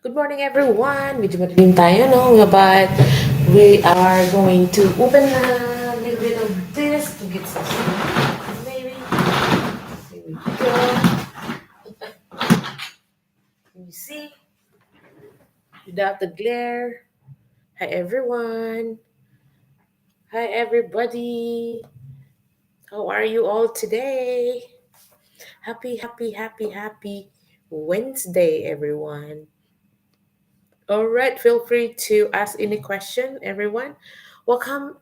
Good morning, everyone. Medyo madilim tayo, no? But we are going to open a little bit of this to get some sleep. Maybe. Here we go. Can you see? Without the glare. Hi, everyone. Hi, everybody. How are you all today? Happy Wednesday, everyone. All right, feel free to ask any question, everyone. Welcome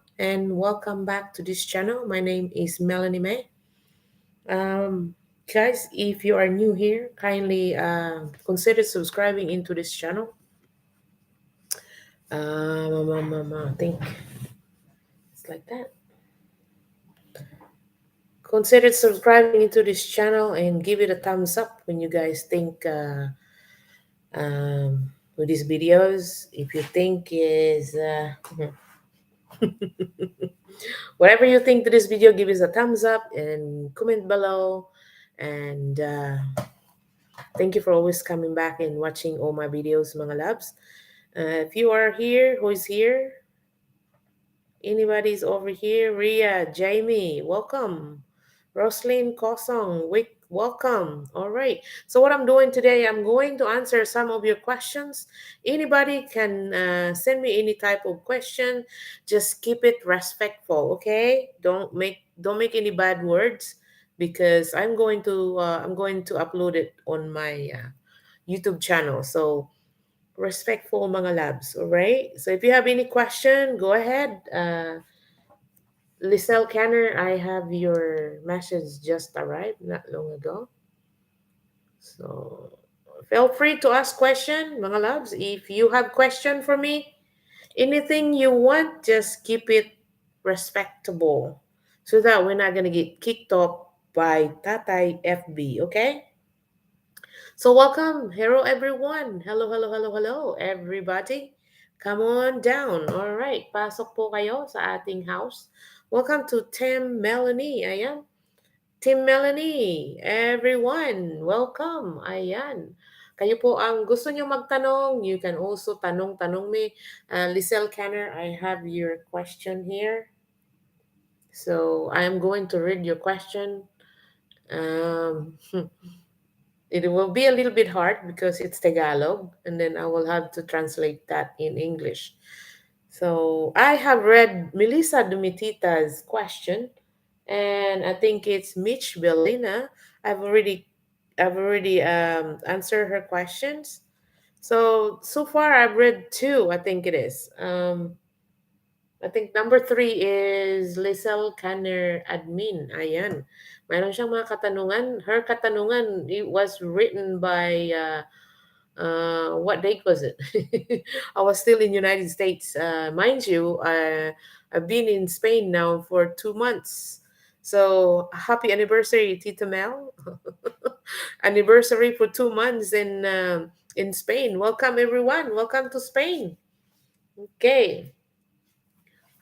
back to this channel. My name is Melanie May. Um, Guys, if you are new here, kindly consider subscribing into this channel. I think it's like that. Consider subscribing into this channel and give it a thumbs up when you guys think with these videos. If you think is whatever you think to this video, give us a thumbs up and comment below. And thank you for always coming back and watching all my videos, mga labs. If you are here, who is here? Anybody's over here? Ria, Jamie, welcome. Roslyn Kosong, welcome. All right. So what I'm doing today, I'm going to answer some of your questions. Anybody can send me any type of question. Just keep it respectful, okay? Don't make any bad words because I'm going to upload it on my YouTube channel. So respectful mga labs, all right? So if you have any question, go ahead. Lisel Kenner, I have your message just arrived not long ago. So feel free to ask question, mga loves. If you have question for me, anything you want, just keep it respectable so that we're not gonna get kicked off by Tatay FB, okay? So welcome, hello everyone. Hello, everybody. Come on down. All right, pasok po kayo sa ating house. Welcome to Tim Melanie. Ayan. Team Melanie, everyone, welcome. Ayan. Kayo po ang gusto nyo magtanong, you can also tanong me. Lisel Kenner, I have your question here. So I am going to read your question. Um, it will be a little bit hard because it's Tagalog, and then I will have to translate that in English. So I have read Melissa Dumitita's question, and I think it's Mitch Belina. I've already, I've already answered her questions. So far I've read two. I think it is. I think number three is Lisel Kanner Admin. Ayan. Mayroon siyang mga katanungan. Her katanungan, it was written by what date was it? I was still in United States. Mind you, I've been in Spain now for 2 months. So happy anniversary, Tita Mel. Anniversary for 2 months in Spain. Welcome everyone. Welcome to Spain. Okay.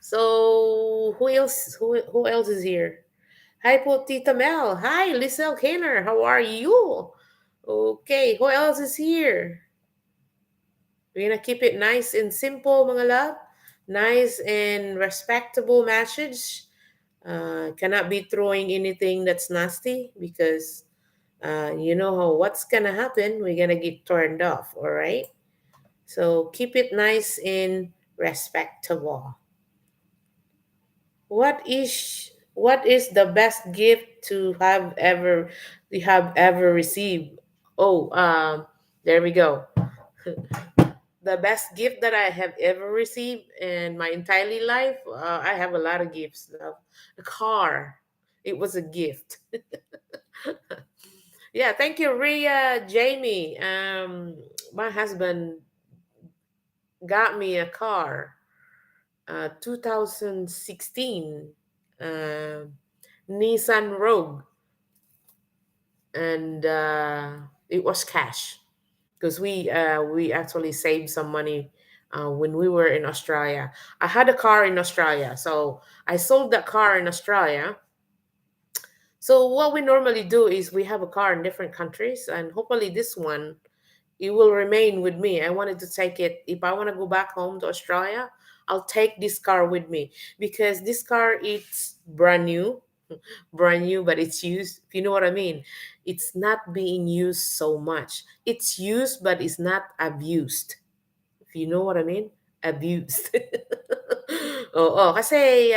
So who else is here? Hi po, Tita Mel. Hi, Lisel Kainer. How are you? Okay, who else is here? We're gonna keep it nice and simple, mga love. Nice and respectable message. Cannot be throwing anything that's nasty because you know what's gonna happen. We're gonna get turned off, all right? So keep it nice and respectable. What is the best gift you have ever received? Oh, there we go. The best gift that I have ever received in my entire life. I have a lot of gifts. A car. It was a gift. Yeah, thank you, Ria, Jamie. My husband got me a car, 2016 uh, Nissan Rogue, and it was cash because we actually saved some money when we were in Australia. I had a car in Australia, so I sold that car in Australia. So what we normally do is we have a car in different countries, and hopefully this one it will remain with me. I wanted to take it. If I want to go back home to Australia, I'll take this car with me because this car it's brand new, but it's used. If you know what I mean, it's not being used so much. It's used, but it's not abused. If you know what I mean, abused. Kasi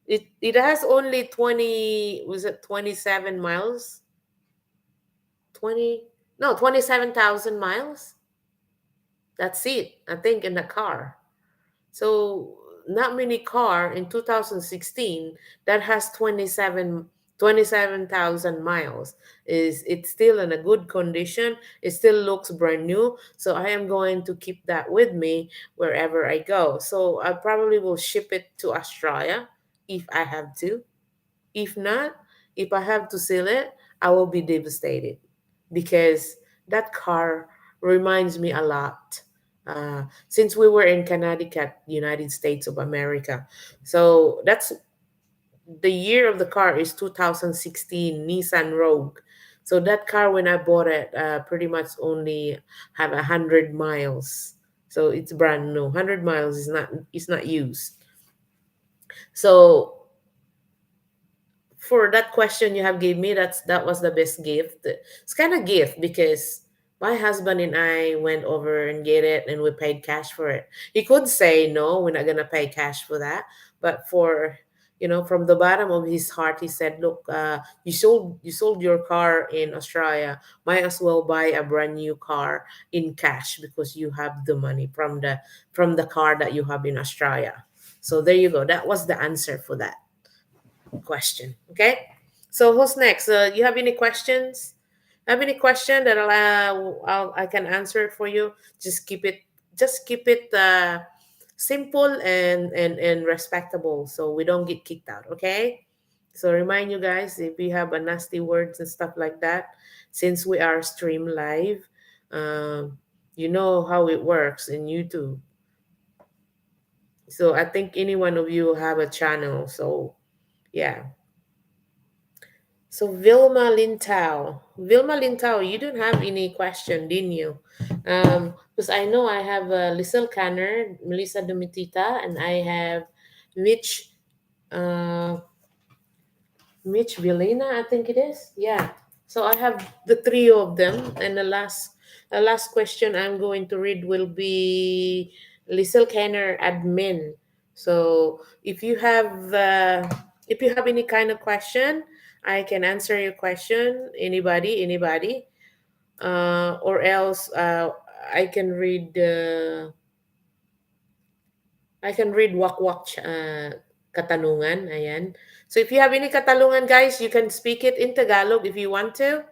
it has only 20, was it 27 miles? 20, no, 27,000 miles. That's it, I think, in the car. So not many car in 2016 that has 27,000 miles. Is it's still in a good condition? It still looks brand new. So I am going to keep that with me wherever I go. So I probably will ship it to Australia if I have to. If not, if I have to sell it, I will be devastated because that car reminds me a lot. Since we were in Connecticut, United States of America. So that's the year of the car is 2016 Nissan Rogue. So that car, when I bought it, pretty much only have 100 miles. So it's brand new. 100 miles is not, it's not used. So for that question you have gave me, that was the best gift. It's kind of gift because my husband and I went over and get it and we paid cash for it. He could say no, we're not gonna pay cash for that, but for, from the bottom of his heart, he said, look, you sold your car in Australia, might as well buy a brand new car in cash because you have the money from the car that you have in Australia. So there you go, that was the answer for that question. Okay. So who's next? You have any questions? Have any question that I can answer for you? Just keep it just keep it simple and respectable so we don't get kicked out. Okay. So remind you guys, if you have a nasty words and stuff like that, since we are stream live, um, you know how it works in YouTube. So I think any one of you have a channel. So yeah. So Vilma Lintao, you don't have any question, didn't you? Because I know I have Lissel Canner, Melissa Domitita, and I have Mitch, uh, Mitch Vilena, I think it is. Yeah. So I have the three of them, and the last question I'm going to read will be Lissel Canner admin. So if you have any kind of question, I can answer your question. Anybody, or else I can read. I can read wak-wak katanungan. Ayan. So if you have any katanungan, guys, you can speak it in Tagalog if you want to.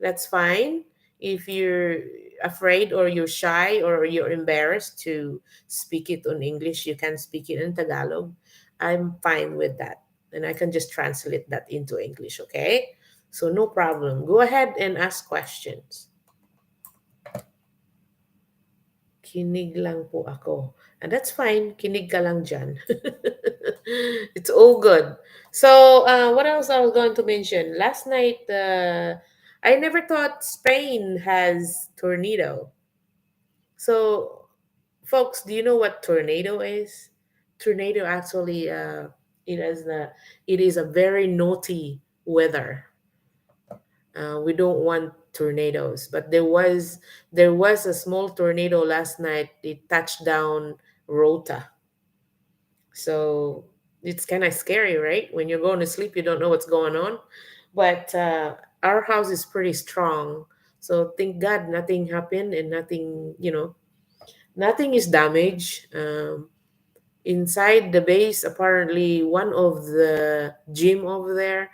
That's fine. If you're afraid or you're shy or you're embarrassed to speak it in English, you can speak it in Tagalog. I'm fine with that. And I can just translate that into English, okay? So no problem. Go ahead and ask questions. Kinig lang po ako. And that's fine. Kinig ka lang dyan. It's all good. So, what else I was going to mention? Last night, I never thought Spain has tornado. So, folks, do you know what tornado is? Tornado actually, it is a very naughty weather. We don't want tornadoes, but there was a small tornado last night. It touched down Rota, so it's kind of scary, right? When you're going to sleep, you don't know what's going on. But our house is pretty strong, so thank God nothing happened and nothing is damaged. Inside the base, apparently one of the gym over there,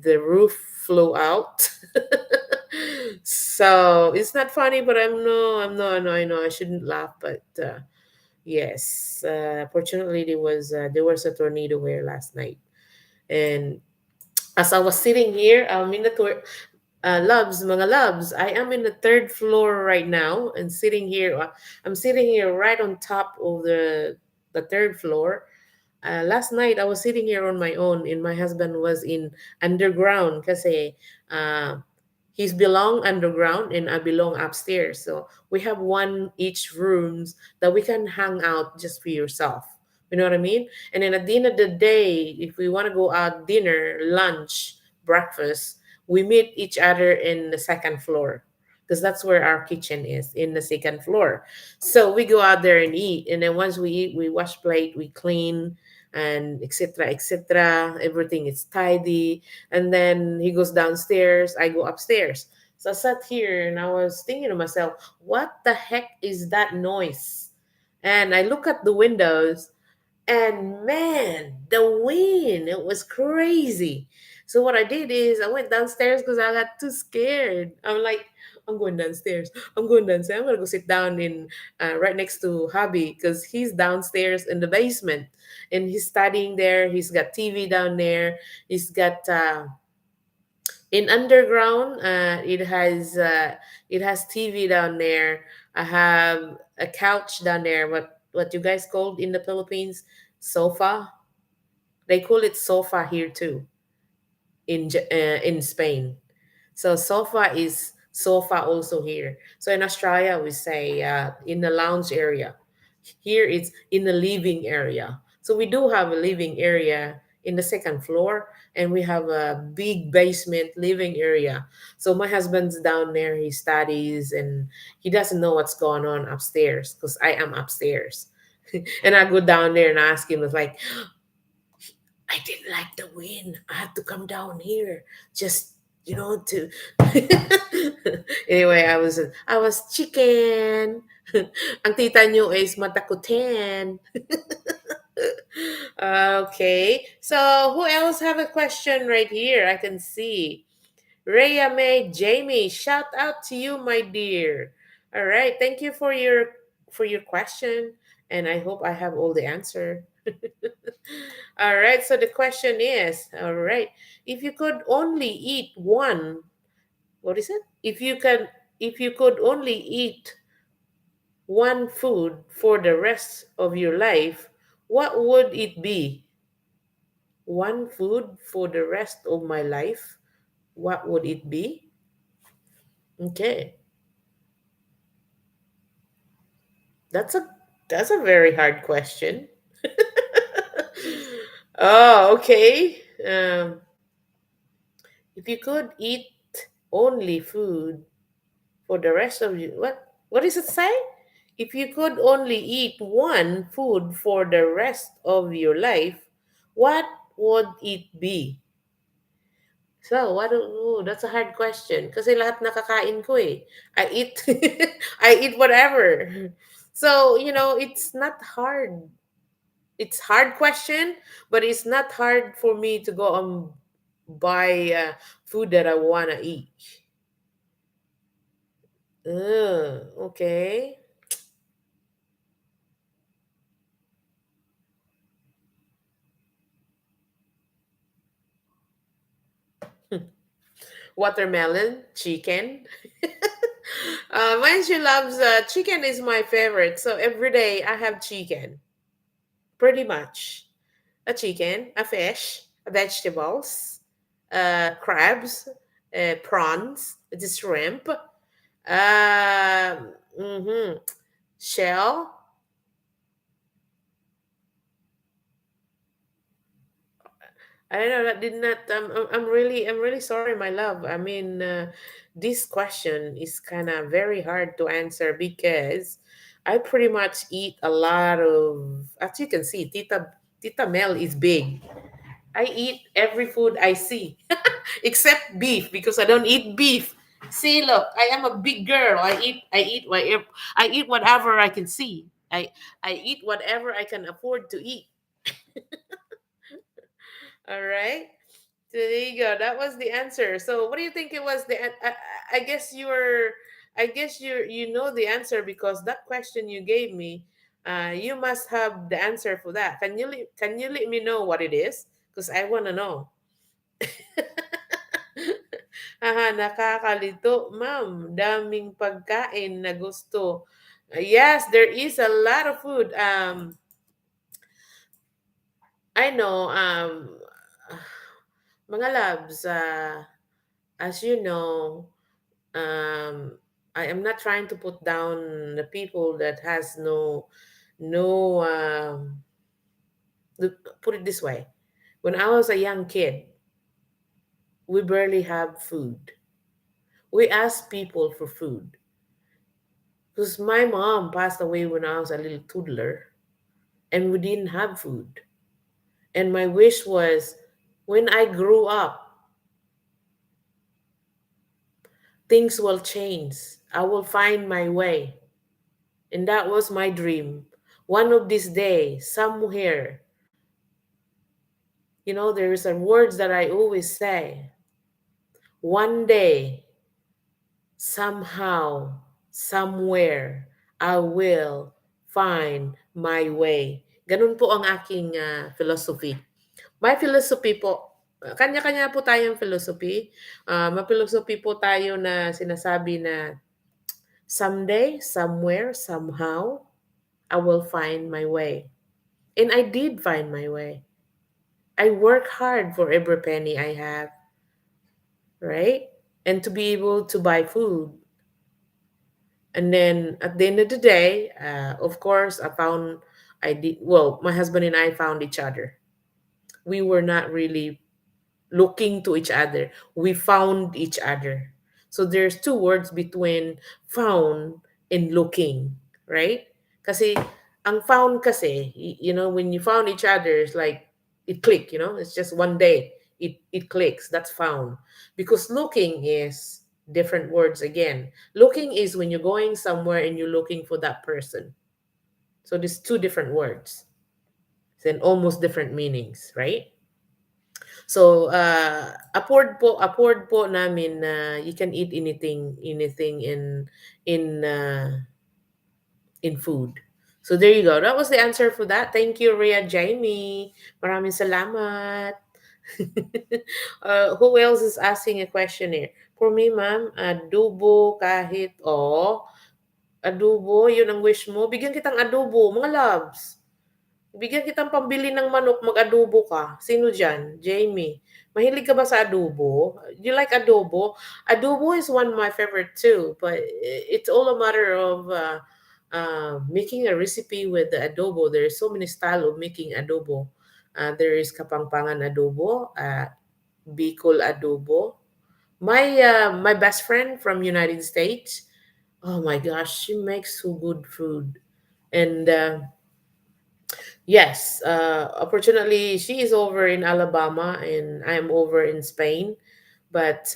the roof flew out. So it's not funny, but I'm no, I know I shouldn't laugh, but yes, fortunately there was a tornado here last night, and as I was sitting here, in the loves, mga loves, I am in the third floor right now, and sitting here, I'm sitting here right on top of the third floor. Last night I was sitting here on my own, and my husband was in underground kasi uh, He's belong underground and I belong upstairs. So we have one each rooms that we can hang out just for yourself. You know what I mean? And then at the end of the day, if we want to go out dinner, lunch, breakfast, we meet each other in the second floor because that's where our kitchen is, in the second floor. So we go out there and eat, and then once we eat, we wash plate, we clean, and etc. etc. Everything is tidy, and then he goes downstairs, I go upstairs. So I sat here and I was thinking to myself, what the heck is that noise? And I look at the windows, and man, the wind, it was crazy. So what I did is I went downstairs because I got too scared. I'm like, I'm going downstairs. I'm going downstairs. I'm gonna go sit down in right next to hubby because he's downstairs in the basement and he's studying there. He's got TV down there. He's got in underground. It has TV down there. I have a couch down there. What you guys called in the Philippines, sofa. They call it sofa here too in Spain. So sofa is sofa also here. So in Australia we say in the lounge area. Here it's in the living area. So we do have a living area in the second floor, and we have a big basement living area. So my husband's down there, he studies, and he doesn't know what's going on upstairs because I am upstairs. And I go down there and ask him, it's like, I didn't like the wind. I had to come down here just to anyway, I was chicken. Ang tita nyo is matakutin. Okay. So who else have a question right here? I can see. Rhea May Jamie, shout out to you, my dear. All right. Thank you for your question. And I hope I have all the answer. All right, so the question is, all right, if you could only eat one, what is it? If you could only eat one food for the rest of your life, what would it be? One food for the rest of my life, what would it be? Okay, that's a that's a very hard question. Oh, okay. If you could eat only food for the rest of you, what does it say? If you could only eat one food for the rest of your life, what would it be? So, that's a hard question kasi lahat nakakain ko eh. I eat I eat whatever. So, it's not hard. It's hard question, but it's not hard for me to go and buy food that I want to eat. Okay. Watermelon, chicken. Mine, she loves chicken is my favorite. So every day I have chicken, pretty much. A chicken, a fish, vegetables, crabs, prawns, the shrimp, mhm, shell. I don't know. That did not. I'm really sorry, my love. I mean, this question is kind of very hard to answer because I pretty much eat a lot of. As you can see, Tita Mel is big. I eat every food I see, except beef because I don't eat beef. See, look, I am a big girl. I eat whatever I can see. I eat whatever I can afford to eat. All right. So there you go. That was the answer. So what do you think it was? I guess you know the answer because that question you gave me. You must have the answer for that. Can you let me know what it is? Because I want to know. Nakakalito, ma'am. Daming pagkain na gusto. Yes, there is a lot of food. I know. Mga loves. As you know. um I am not trying to put down the people that has no put it this way. When I was a young kid, we barely have food. We ask people for food because my mom passed away when I was a little toddler, and we didn't have food. And my wish was, when I grew up, things will change. I will find my way. And that was my dream. One of these days, somewhere, there is a words that I always say. One day, somehow, somewhere, I will find my way. Ganun po ang aking philosophy. My philosophy po, kanya-kanya po tayong philosophy. Ma-philosophy po tayo na sinasabi na someday, somewhere, somehow, I will find my way. And I did find my way. I work hard for every penny I have, right? And to be able to buy food. And then at the end of the day, of course, my husband and I found each other. We were not really looking to each other. We found each other. So there's two words between found and looking, right? Kasi ang found kasi, when you found each other, it's like it click, it's just one day. It clicks. That's found. Because looking is different words again. Looking is when you're going somewhere and you're looking for that person. So there's two different words. And almost different meanings, right? So, afford po namin na you can eat anything in food. So there you go. That was the answer for that. Thank you, Rhea Jamie. Maraming salamat. Who else is asking a question here? For me, ma'am, adobo kahit, adobo, yun ang wish mo. Bigyan kitang adobo, mga loves. Bigyan kitang pambili ng manok, mag-adobo ka. Sino dyan? Jamie. Mahilig ka ba sa adobo? You like adobo? Adobo is one of my favorite too, but it's all a matter of making a recipe with the adobo. There's so many style of making adobo. There is Kapampangan adobo, Bicol adobo. My best friend from United States, oh my gosh, she makes so good food. And yes, unfortunately, she is over in Alabama and I'm over in Spain. But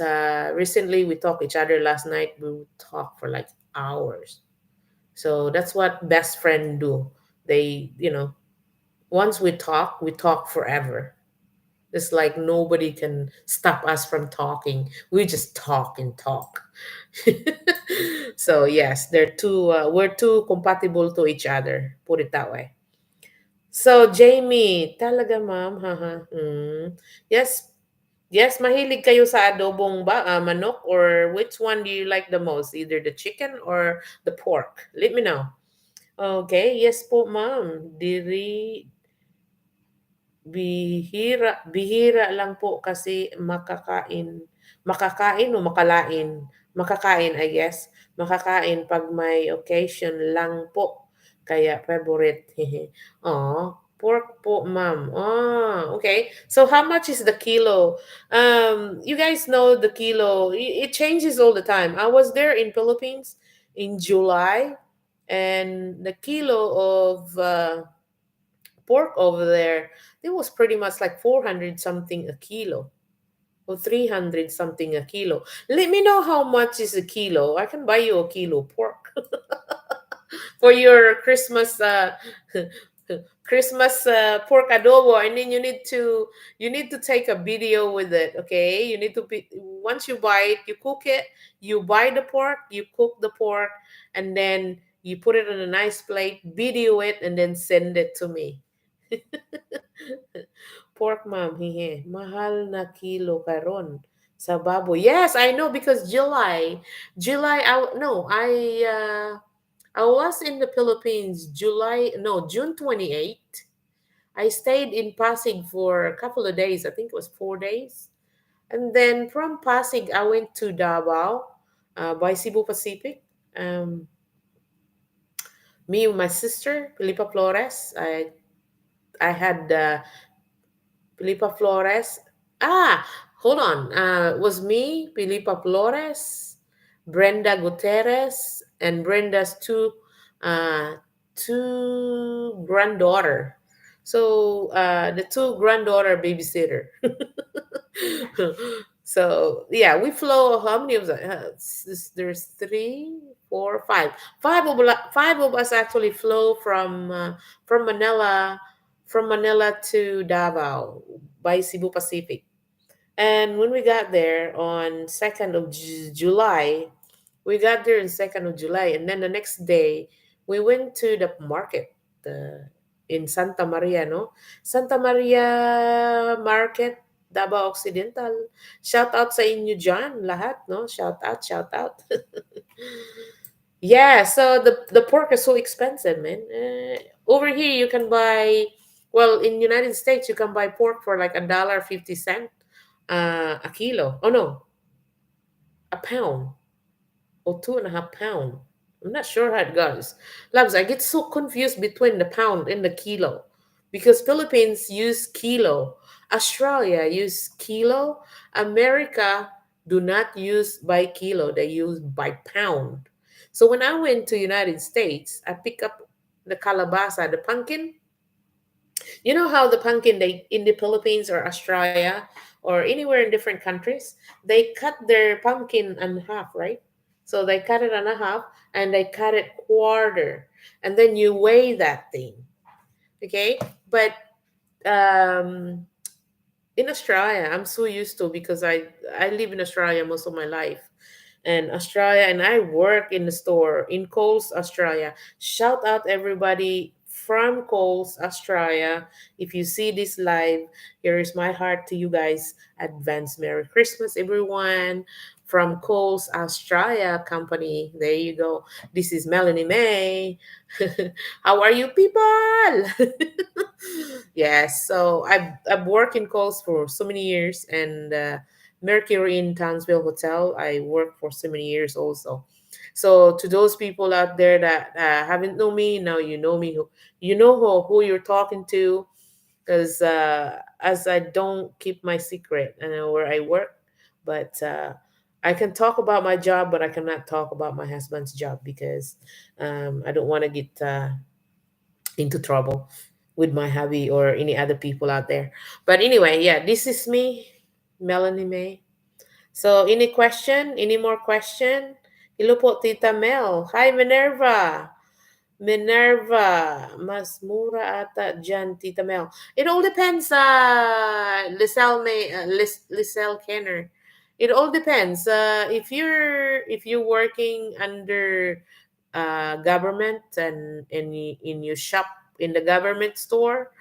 recently, we talked each other last night. We talked for like hours. So that's what best friend do. They, once we talk forever. It's like nobody can stop us from talking. We just talk and talk. So yes, we're too compatible to each other. Put it that way. So, Jamie, talaga ma'am, haha. Yes, yes, mahilig kayo sa adobong manok, or which one do you like the most? Either the chicken or the pork? Let me know. Okay, yes po ma'am. Bihira lang po kasi makakain o makalain? Makakain, I guess. Makakain pag may occasion lang po. Kaya favorite. Oh, pork po, ma'am. Oh, okay. So how much is the kilo? You guys know the kilo. It changes all the time. I was there in Philippines in July, and the kilo of pork over there, it was pretty much like 400 something a kilo or 300 something a kilo. Let me know how much is a kilo. I can buy you a kilo pork for your Christmas Christmas pork adobo, and then you need to take a video with it. Okay, you need to be, once you buy it, you cook it, you buy the pork, you cook the pork, and then you put it on a nice plate, video it, and then send it to me. Pork, ma'am, hihe. Mahal na kilo karon sa baboy. Yes, I know because July, no, I was in the Philippines June 28th. I stayed in Pasig for a couple of days. I think it was 4 days. And then from Pasig, I went to Davao. by Cebu Pacific. Um, Me and my sister, Filipa Flores. I had Filipa Flores. Ah, hold on. It was me, Filipa Flores, Brenda Gutierrez, and Brenda's two granddaughter. So the two granddaughter babysitter. So yeah, we flow. How many of us? There's three, four, five. Five of us actually flow from Manila, from Manila to Davao by Cebu Pacific. And when we got there on 2nd of July, we got there in 2nd of July, and then the next day we went to the market in Santa Maria, no? Santa Maria Market, Davao Occidental. Shout out sa inyo dyan, lahat, no? Shout out, shout out. Yeah, so the pork is so expensive, man. Over here you can buy, well, in United States you can buy pork for like $1.50 a kilo. Oh no, a pound or 2.5 pound. I'm not sure how it goes. Labs, I get so confused between the pound and the kilo because Philippines use kilo, Australia use kilo, America do not use by kilo, they use by pound. So when I went to United States, I pick up the calabasa, the pumpkin. You know how the pumpkin they in the Philippines or Australia or anywhere in different countries, they cut their pumpkin in half, right? So they cut it in a half and they cut it quarter, and then you weigh that thing. Okay, but um, in Australia, I'm so used to because I live in Australia most of my life, and Australia, and I work in the store in Coles, Australia. Shout out everybody from Coles, Australia. If you see this live, here is my heart to you guys. Advance Merry Christmas, everyone. From Coles, Australia company. There you go. This is Melanie May. How are you people? Yes, so I've worked in Coles for so many years, and Mercury in Townsville Hotel. I worked for so many years also. So to those people out there that haven't known me, now you know me. You know who you're talking to, because as I don't keep my secret, I know where I work, but I can talk about my job, but I cannot talk about my husband's job because I don't want to get into trouble with my hubby or any other people out there. But anyway, yeah, this is me, Melanie May. So, any question? Any more question? Hello po, Tita Mel. Hi, Minerva. Minerva. Mas mura ata dyan, Tita Mel. It all depends, Lisel Kenner. It all depends. If you're working under government and in your shop in the government store,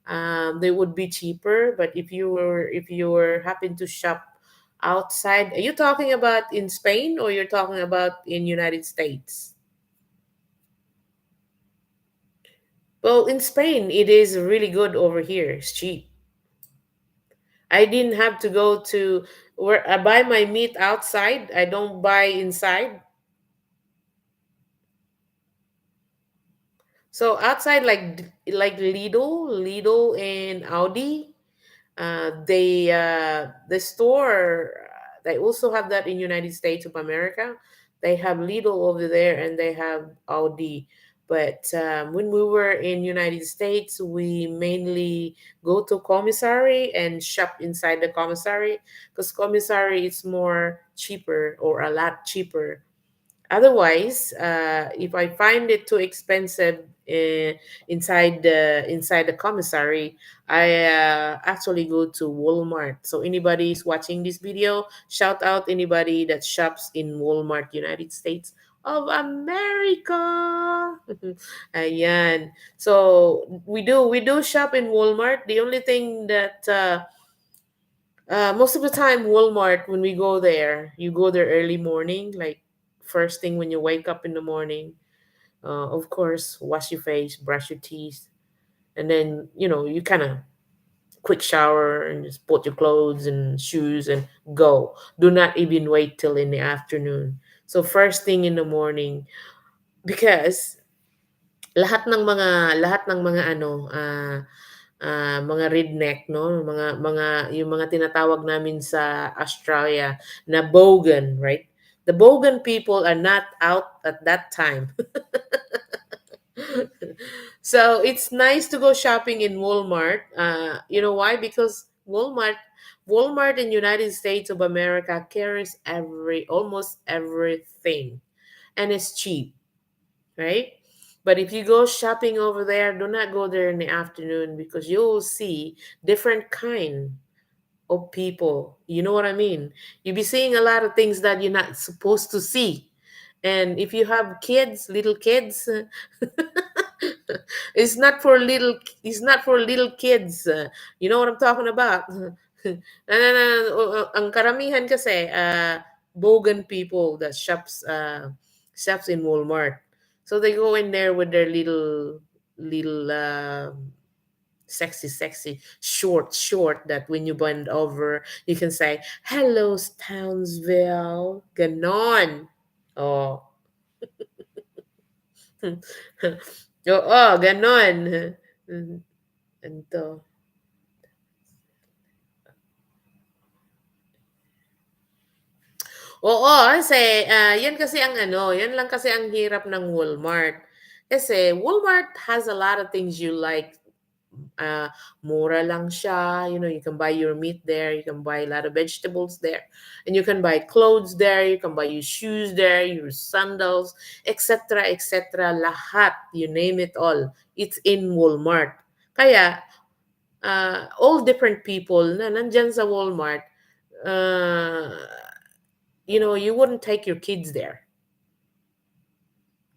they would be cheaper. But if you were happen to shop outside, are you talking about in Spain or you're talking about in United States? Well, in Spain, it is really good over here. It's cheap. I didn't have to go to where I buy my meat outside. I don't buy inside. So outside, like Lidl and Audi, the store they also have that in United States of America. They have Lidl over there and they have Audi. But when we were in United States, we mainly go to commissary and shop inside the commissary because commissary is more cheaper or a lot cheaper. Otherwise, if I find it too expensive inside the commissary, I actually go to Walmart. So anybody is watching this video, shout out anybody that shops in Walmart, United States of America. Ayan. So we do shop in Walmart. The only thing that most of the time, Walmart, when we go there, you go there early morning, like first thing when you wake up in the morning. Of course, wash your face, brush your teeth, and then, you kind of quick shower and just put your clothes and shoes and go. Do not even wait till in the afternoon. So first thing in the morning, because lahat ng mga ano, mga redneck, no, mga yung mga tinatawag namin sa Australia na bogan, right? The bogan people are not out at that time. So it's nice to go shopping in Walmart. You know why? Because Walmart in United States of America carries almost everything, and it's cheap, right? But if you go shopping over there, do not go there in the afternoon because you'll see different kind of people. You know what I mean? You'll be seeing a lot of things that you're not supposed to see. And if you have kids, little kids, it's not for little kids. You know what I'm talking about? Ang karamihan kasi bogan people that shops in Walmart. So they go in there with their little sexy short that when you bend over you can say hello Townsville ganon. Oh. Oo, ganon. Mm, Ganito. Oo, kasi yan kasi ang ano, yan lang kasi ang hirap ng Walmart. Kasi Walmart has a lot of things you like. Uh, Mura lang siya. You know, you can buy your meat there. You can buy a lot of vegetables there. And you can buy clothes there. You can buy your shoes there, your sandals, etc., etc. Lahat, you name it all. It's in Walmart. Kaya, all different people na nandyan sa Walmart, uh, you wouldn't take your kids there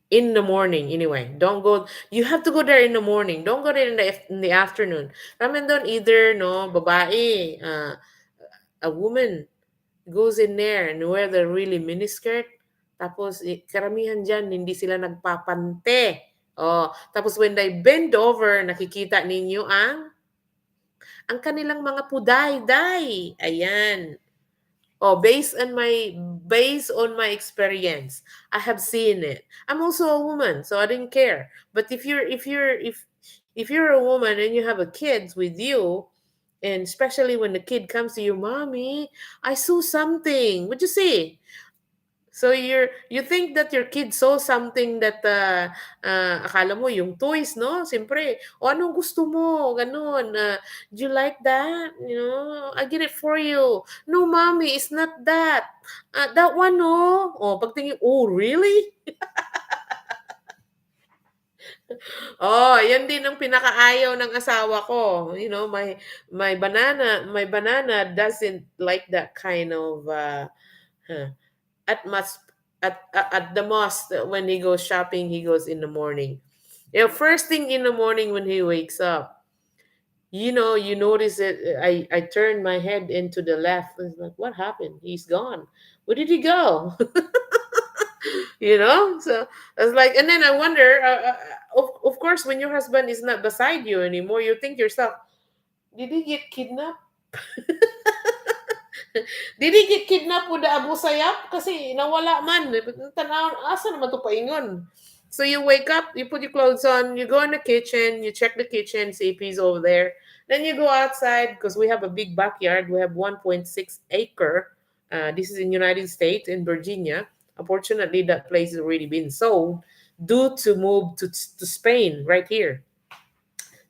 in the morning anyway. Don't go. You have to go there in the morning. Don't go there in the afternoon. Ramen doon either no babae, a woman goes in there and wear the really miniskirt. Tapos karamihan diyan hindi sila nagpapante. Oh, tapos when they bend over, nakikita ninyo ang kanilang mga puday-day. Ayan. Oh, based on my experience, I have seen it. I'm also a woman, so I didn't care. But if you're a woman and you have a kids with you, and especially when the kid comes to you, mommy, I saw something. What you see? So you think that your kid saw something that akala mo yung toys, no? Siyempre, o anong gusto mo? Ganun. Do you like that? I get it for you. No, mommy, it's not that. That one, no. Oh, pagtingin, oh, really? Oh, yan din ang pinakaayaw ng asawa ko. My banana doesn't like that kind of huh, at must at the most when he goes shopping he goes in the morning. First thing in the morning when he wakes up, you notice it. I turned my head into the left. It's like, what happened? He's gone. Where did he go? So it's like, and then I wonder, of course, when your husband is not beside you anymore, you think yourself, did he get kidnapped? Did he get kidnapped with the Abu Sayyaf? Kasi nawala man. Tanaw, asa naman to paingon? So you wake up, you put your clothes on, you go in the kitchen, you check the kitchen, see if he's over there. Then you go outside because we have a big backyard. We have 1.6 acre. This is in United States, in Virginia. Unfortunately, that place has already been sold due to move to Spain right here.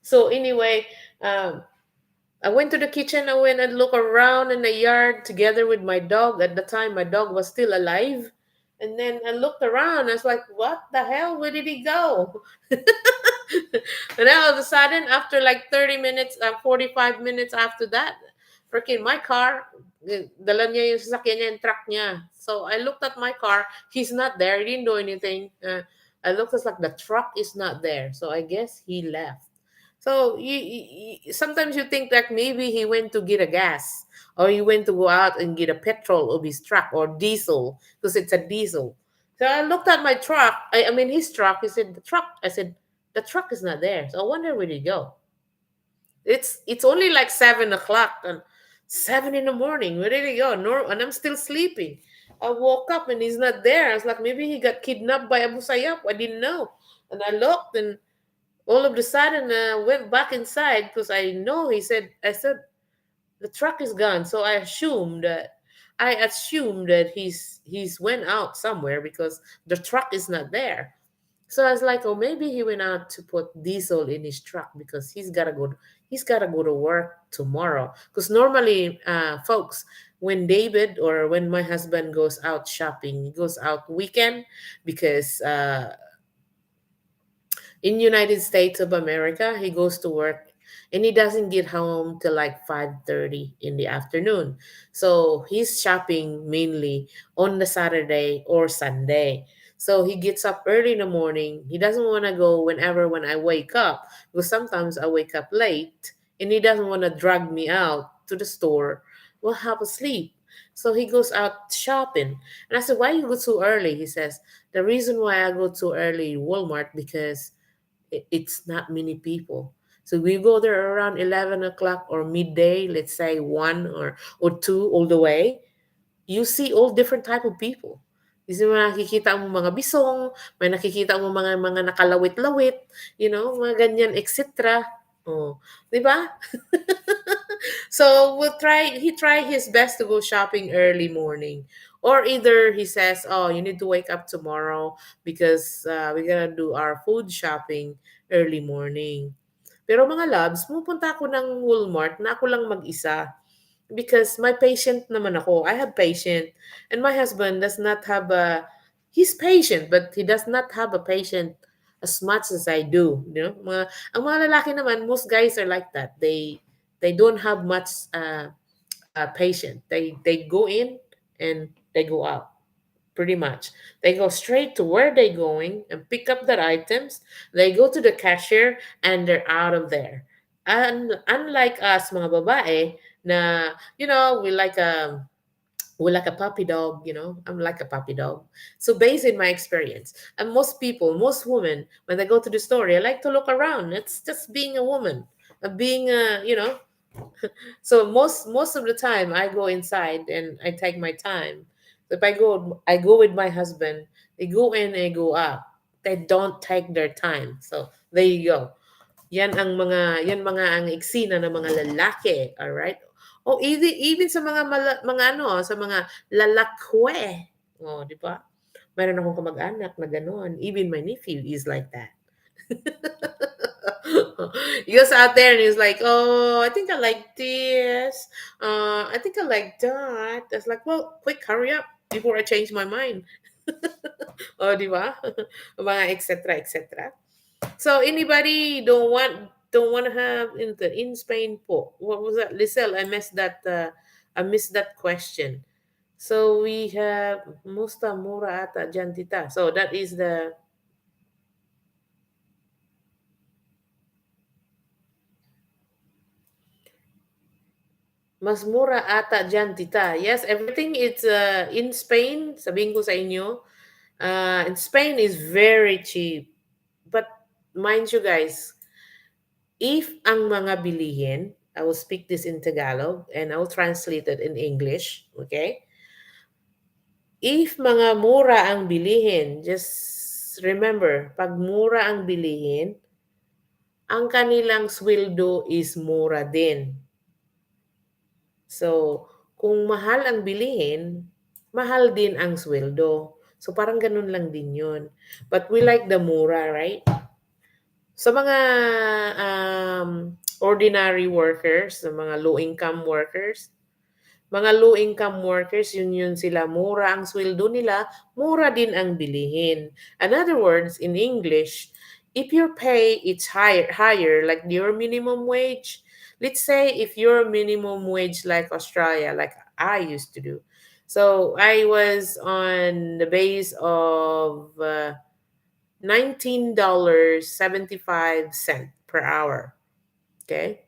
So anyway, um, I went to the kitchen. I went and looked around in the yard together with my dog. At the time, my dog was still alive. And then I looked around. I was like, what the hell? Where did he go? And then all of a sudden, after like 30 minutes, 45 minutes after that, freaking my car, dala niya yung sasakyan niya, yung truck niya. So I looked at my car. He's not there. He didn't do anything. I looked, it's like the truck is not there. So I guess he left. So sometimes you think that maybe he went to get a gas or he went to go out and get a petrol of his truck or diesel because it's a diesel. So I looked at my truck. I mean his truck. He said the truck. I said the truck is not there. So I wonder where did he go. It's only like 7 o'clock and 7 in the morning. Where did he go? No, and I'm still sleeping. I woke up and he's not there. I was like, maybe he got kidnapped by Abu Sayyaf. I didn't know. And I looked, and all of a sudden I went back inside because I know I said, the truck is gone. So I assumed that he's went out somewhere because the truck is not there. So I was like, oh, maybe he went out to put diesel in his truck because he's gotta go to work tomorrow. Because normally, folks, when David or when my husband goes out shopping, he goes out weekend because in United States of America, he goes to work and he doesn't get home till like 5:30 in the afternoon. So he's shopping mainly on the Saturday or Sunday. So he gets up early in the morning. He doesn't want to go when I wake up because sometimes I wake up late and he doesn't want to drag me out to the store. We'll have a sleep. So he goes out shopping. And I said, why you go too early? He says, the reason why I go too early Walmart because it's not many people. So we go there around 11 o'clock or midday, let's say 1 or 2 all the way. You see all different type of people. Kasi may nakikita mo mga bisong, may nakikita mo mga nakalawit-lawit, mga ganyan, etc. Oh, 'di ba? So he try his best to go shopping early morning. Or either he says, oh, you need to wake up tomorrow because we're gonna do our food shopping early morning. Pero mga loves, pupunta ako ng Walmart na ako lang mag-isa because my patient naman ako. I have patient. And my husband does not have he's patient, but he does not have a patient as much as I do. Ang mga lalaki naman, most guys are like that. They don't have much patient. They go in and they go out pretty much. They go straight to where they're going and pick up their items. They go to the cashier and they're out of there. And unlike us mga babae na we like a puppy dog, I'm like a puppy dog. So based in my experience, and most women, when they go to the store, they like to look around. It's just being a woman, being a, so most of the time I go inside and I take my time. If I go with my husband. They go in and go out. They don't take their time. So there you go. Yan mga ang eksena ng mga lalaki, all right? O even sa mga ano, sa mga lalakwe. Oh, di ba? Meron akong kamag-anak na gano'n. Even my nephew is like that. He goes out there and he's like, oh, I think I like this. I think I like that. That's like, well, quick, hurry up before I change my mind. Oh, di ba? Mga etc. etc. So anybody don't want to have in Spain po? What was that, Lisel? I missed that question. So we have Musta Mura Ata Jantita. So that is the Mas mura ata dyan, tita. Yes, everything it's in Spain, sabihin ko sa inyo, in Spain is very cheap. But mind you guys, if ang mga bilihin, I will speak this in Tagalog and I will translate it in English, okay? If mga mura ang bilihin, just remember, pag mura ang bilihin, ang kanilang sweldo is mura din. So, kung mahal ang bilihin, mahal din ang sweldo. So, parang ganun lang din yun. But we like the mura, right? Sa mga ordinary workers, sa mga low-income workers, yun sila, mura ang sweldo nila, mura din ang bilihin. In other words, in English, if your pay is higher, like your minimum wage, let's say if your minimum wage like Australia, like I used to do. So I was on the base of $19.75 per hour. Okay.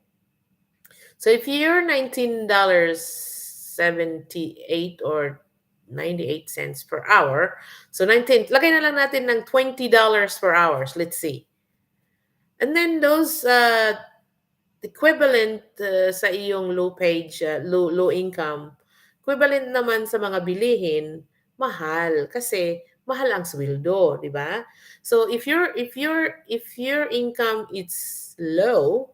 So if you're $19.78 or 98 cents per hour, so 19, lagay na lang natin ng $20 per hour. Let's see. And then those equivalent sa iyong low income, equivalent naman sa mga bilihin, mahal kasi mahal ang sweldo, 'di ba? So if your income is low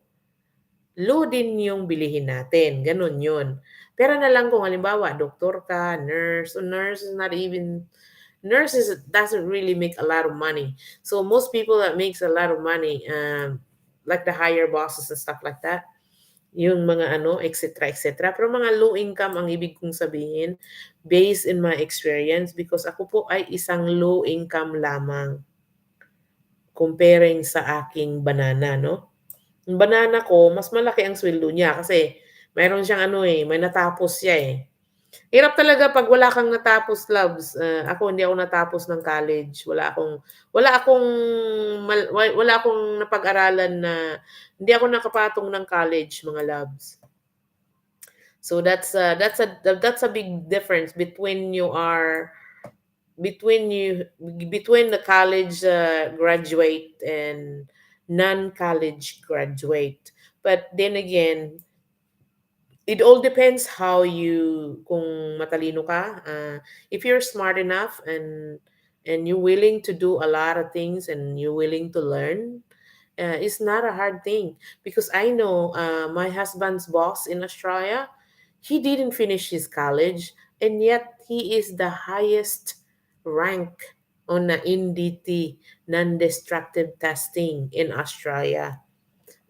din yung bilihin natin, gano'n 'yun. Pero na lang kung halimbawa doktor ka, nurse is not even nurses doesn't really make a lot of money. So most people that makes a lot of money, like the higher bosses and stuff like that, yung mga ano, etc. etc. Pero mga low income ang ibig kong sabihin based in my experience because ako po ay isang low income lamang comparing sa aking banana, no? Yung banana ko, mas malaki ang sweldo niya kasi mayroon siyang ano eh, may natapos siya eh. Hirap talaga 'pag wala kang natapos, loves. Ako hindi ako natapos ng college. Wala akong wala akong napag-aralan na hindi ako nakapatong ng college, mga loves. So that's a big difference between the college graduate and non-college graduate. But then again, it all depends how kung matalino ka, if you're smart enough and you're willing to do a lot of things and you're willing to learn, it's not a hard thing. Because I know my husband's boss in Australia, he didn't finish his college, and yet he is the highest rank on the NDT, non-destructive testing in Australia.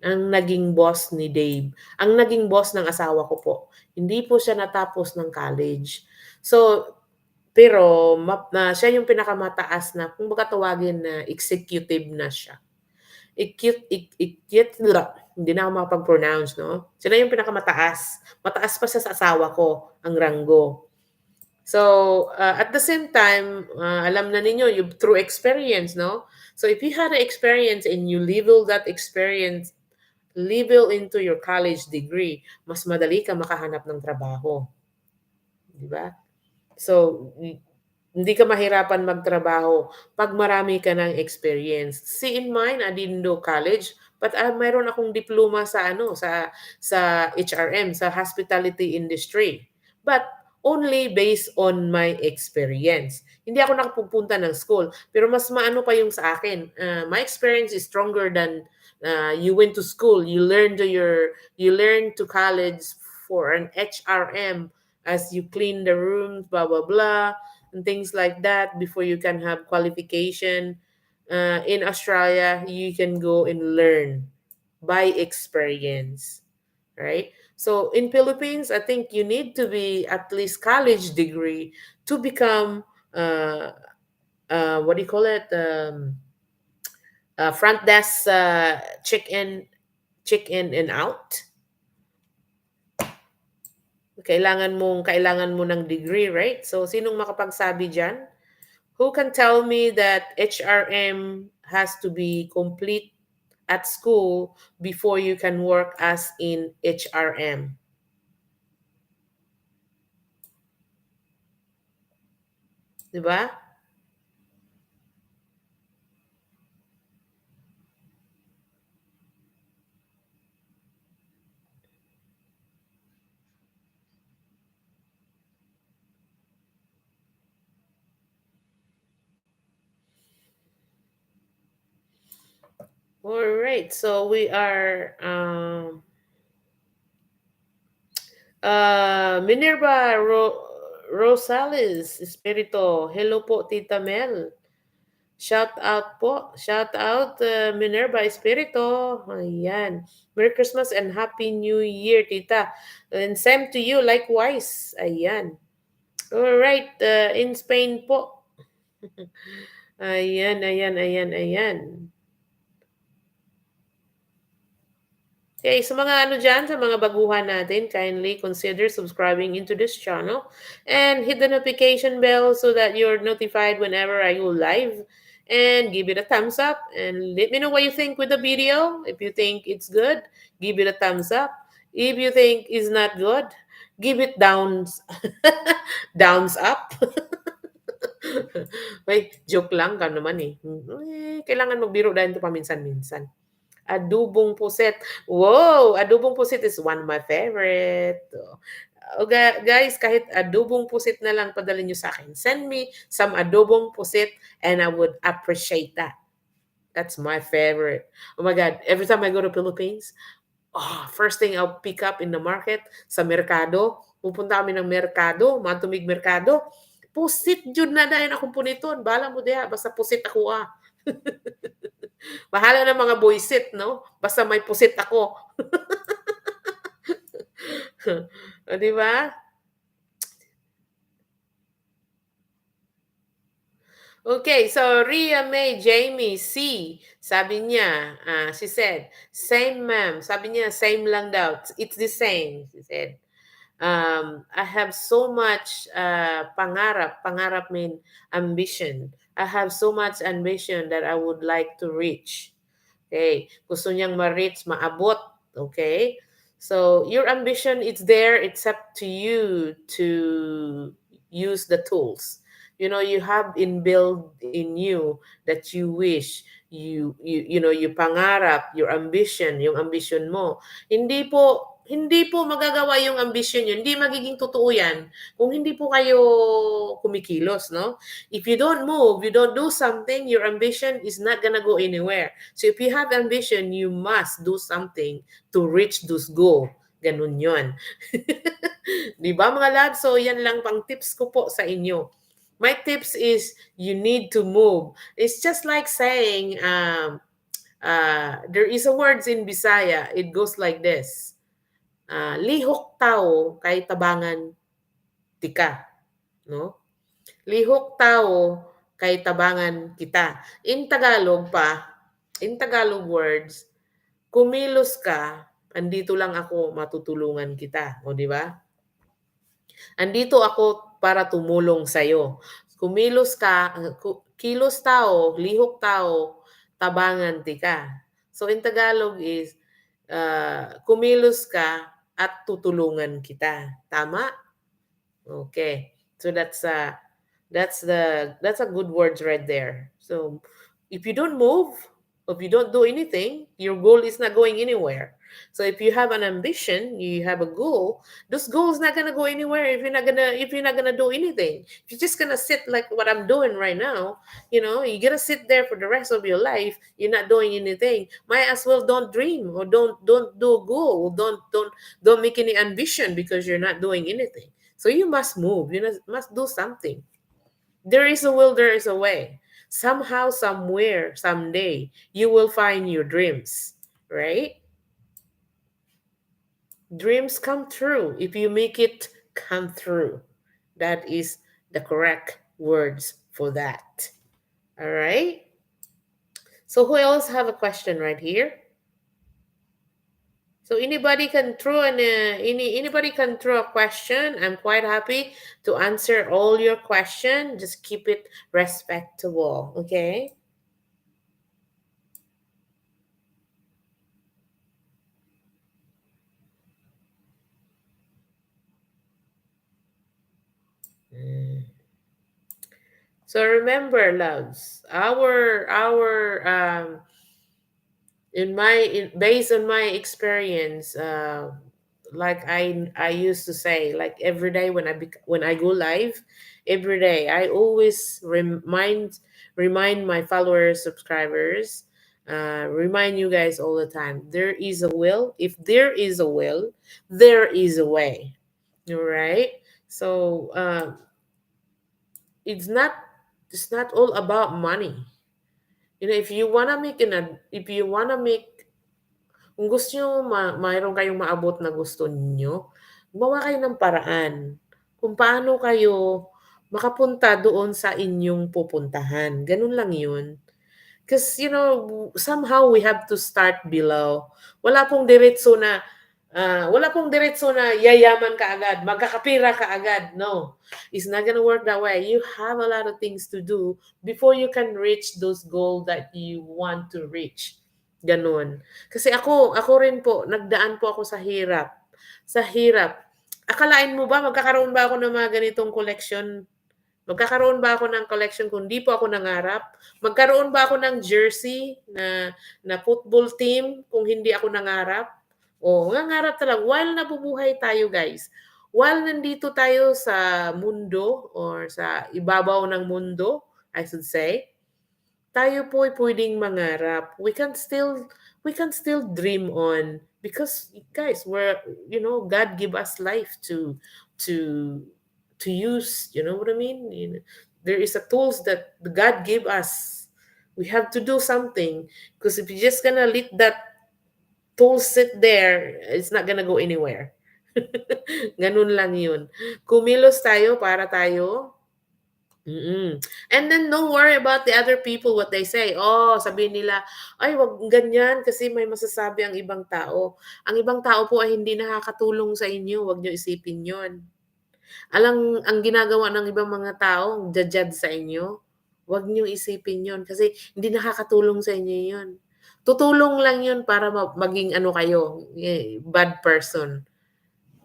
Ang naging boss ni Dave, ang naging boss ng asawa ko po, hindi po siya natapos ng college. So, pero siya yung pinakamataas na, kumbaga tawagin na executive na siya. Hindi na ako makapag-pronounce, no? Sila yung pinakamataas. Mataas pa siya sa asawa ko, ang ranggo. So, at the same time, alam na ninyo, through experience, no? So, if you had an experience and you level into your college degree, mas madali ka makahanap ng trabaho. Di ba? So, hindi ka mahirapan magtrabaho pag marami ka ng experience. See, in mine, I didn't do college, but mayroon akong diploma sa HRM, sa hospitality industry. But only based on my experience. Hindi ako nakapupunta ng school, pero mas maano pa yung sa akin. My experience is stronger than you went to school. You learn to college for an HRM as you clean the rooms, blah blah blah, and things like that before you can have qualification. In Australia, you can go and learn by experience, right? So in Philippines, I think you need to be at least college degree to become what do you call it? Front desk check in and out. Kailangan mo ng degree, right? So sinong makapagsabi diyan? Who can tell me that HRM has to be complete at school before you can work as in HRM? 'Di ba? All right. So we are Minerva Rosales Espirito. Hello po, Tita Mel. Shout out po. Shout out Minerva Espirito. Ayan. Merry Christmas and Happy New Year, Tita. And same to you, likewise. Ayan. Alright. In Spain po. Ayan, ayan, ayan, ayan. Okay, sa mga ano dyan, sa mga baguhan natin, kindly consider subscribing into this channel and hit the notification bell so that you're notified whenever I go live. And give it a thumbs up and let me know what you think with the video. If you think it's good, give it a thumbs up. If you think it's not good, give it downs downs up. Wait, joke lang ka naman eh. Kailangan magbiro dahil ito paminsan-minsan. Adobong puset. Wow! Adobong puset is one of my favorite. Guys, kahit adobong pusit na lang padala nyo sa akin. Send me some adobong pusit and I would appreciate that. That's my favorite. Oh my God, every time I go to Philippines, first thing I'll pick up in the market, sa merkado, pupunta kami ng merkado, matumig merkado, pusit jud na dayon akong puniton. Bala mo diha, basta pusit ako ah. Bahala na mga boysit, no? Basta may pusit ako. Di ba? Okay, so Ria May Jamie C. Sabi niya, she said, same ma'am. Sabi niya, same lang daw. It's the same, she said. I have so much pangarap. Pangarap mean ambition. I have so much ambition that I would like to reach. Okay. Gusto niyang ma-reach, maabot. Okay. So your ambition is there. It's up to you to use the tools. You have inbuilt in you that you wish, you pangarap, your ambition, yung ambition mo. Hindi po magagawa yung ambition yun. Hindi magiging totoo yan kung hindi po kayo kumikilos, no? If you don't move, you don't do something, your ambition is not gonna go anywhere. So if you have ambition, you must do something to reach this goal. Ganun yun. Di ba mga lads? So yan lang pang tips ko po sa inyo. My tips is you need to move. It's just like saying, there is a words in Bisaya. It goes like this. Lihok tao kay tabangan tika. No? Lihok tao kay tabangan kita. In Tagalog words, kumilos ka, andito lang ako, matutulungan kita. O, di ba? Andito ako para tumulong sa'yo. Kumilos ka, kilos tao, lihok tao, tabangan tika. So in Tagalog is, kumilos ka at tutulungan kita. Tama? Okay. So that's a good words right there. So if you don't move, if you don't do anything, your goal is not going anywhere. So if you have an ambition, you have a goal, those goals not gonna go anywhere if you're not gonna do anything. If you're just gonna sit like what I'm doing right now, you're gonna sit there for the rest of your life, you're not doing anything. Might as well don't dream or don't do a goal. Don't make any ambition because you're not doing anything. So you must move. You must do something. There is a will, there is a way. Somehow, somewhere, someday, you will find your dreams, right? Dreams come true if you make it come through. That is the correct words for that. All right? So who else have a question right here? So anybody can throw anybody can throw a question. I'm quite happy to answer all your question. Just keep it respectable, okay? Mm. So remember, loves, based on my experience, like I used to say, like every day when I go live, every day I always remind my followers, subscribers, remind you guys all the time. There is a will. If there is a will, there is a way. All right. So it's not it's not all about money. If you wanna make if you wanna make kung gusto niyo mayroon kayong maabot na gusto niyo, gumawa kayo ng paraan kung paano kayo makapunta doon sa inyong pupuntahan. Ganun lang 'yun. Because, somehow we have to start below. Wala pong diretso na, yayaman ka agad, magkakapira ka agad. No, it's not gonna work that way. You have a lot of things to do before you can reach those goals that you want to reach. Ganun. Kasi ako rin po, nagdaan po ako sa hirap. Sa hirap. Akalain mo ba, magkakaroon ba ako ng mga ganitong collection? Magkakaroon ba ako ng collection kung di po ako nangarap? Magkaroon ba ako ng jersey na football team kung hindi ako nangarap? O, nangarap talaga. While nabubuhay tayo, guys. while nandito tayo sa mundo or sa ibabaw ng mundo, I should say, tayo po ay pwedeng mangarap. We can still dream on because guys, God give us life to to use, you know what I mean? There is a tools that God gave us. We have to do something because if you're just gonna let that tool sit there, it's not gonna go anywhere. Ganun lang yun. Kumilos tayo para tayo. Mm. And then don't worry about the other people what they say. Oh, sabihin nila, ay wag ganyan kasi may masasabi ang ibang tao. Ang ibang tao po ay hindi nakakatulong sa inyo. Wag niyo isipin 'yon. Ang ginagawa ng ibang mga tao, judge sa inyo. Wag niyo isipin 'yon kasi hindi nakakatulong sa inyo 'yon. Tutulong lang 'yon para maging ano kayo, bad person.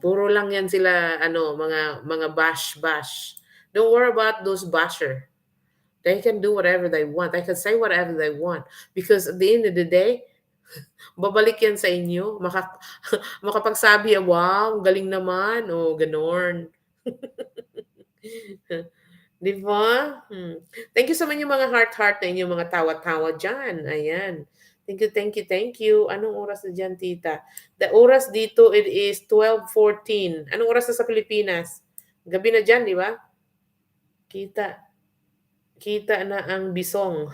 Puro lang 'yan sila ano, mga bash-bash. Don't worry about those basher. They can do whatever they want. They can say whatever they want because at the end of the day, babalik 'yan sa inyo. Makapagsabi, "Wow, galing naman." O gano'n. 'Di ba? Thank you sa inyo mga heart-heart na inyong mga tawa-tawa diyan. Ayan. Thank you, thank you, thank you. Anong oras na diyan, tita? The oras dito, it is 12:14. Anong oras na sa Pilipinas? Gabi na diyan, di ba? Kita. Kita na ang bisong.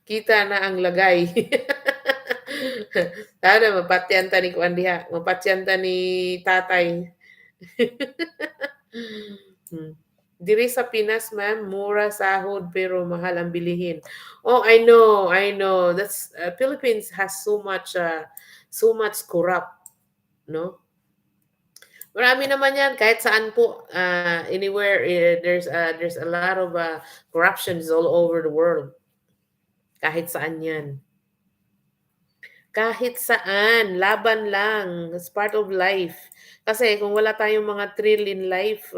Kita na ang lagay. Sana mapatyan ta ni Kuan diha. Mapatyan ta ni tatay. Hmm. Diri sa Pinas, ma'am, mura sahod pero mahal ang bilihin. Oh, I know, I know. That's Philippines has so much corrupt, no? Marami naman 'yan kahit saan po, anywhere there's a lot of corruptions all over the world. Kahit saan 'yan. Kahit saan, laban lang. It's part of life. Kasi kung wala tayong mga thrill in life,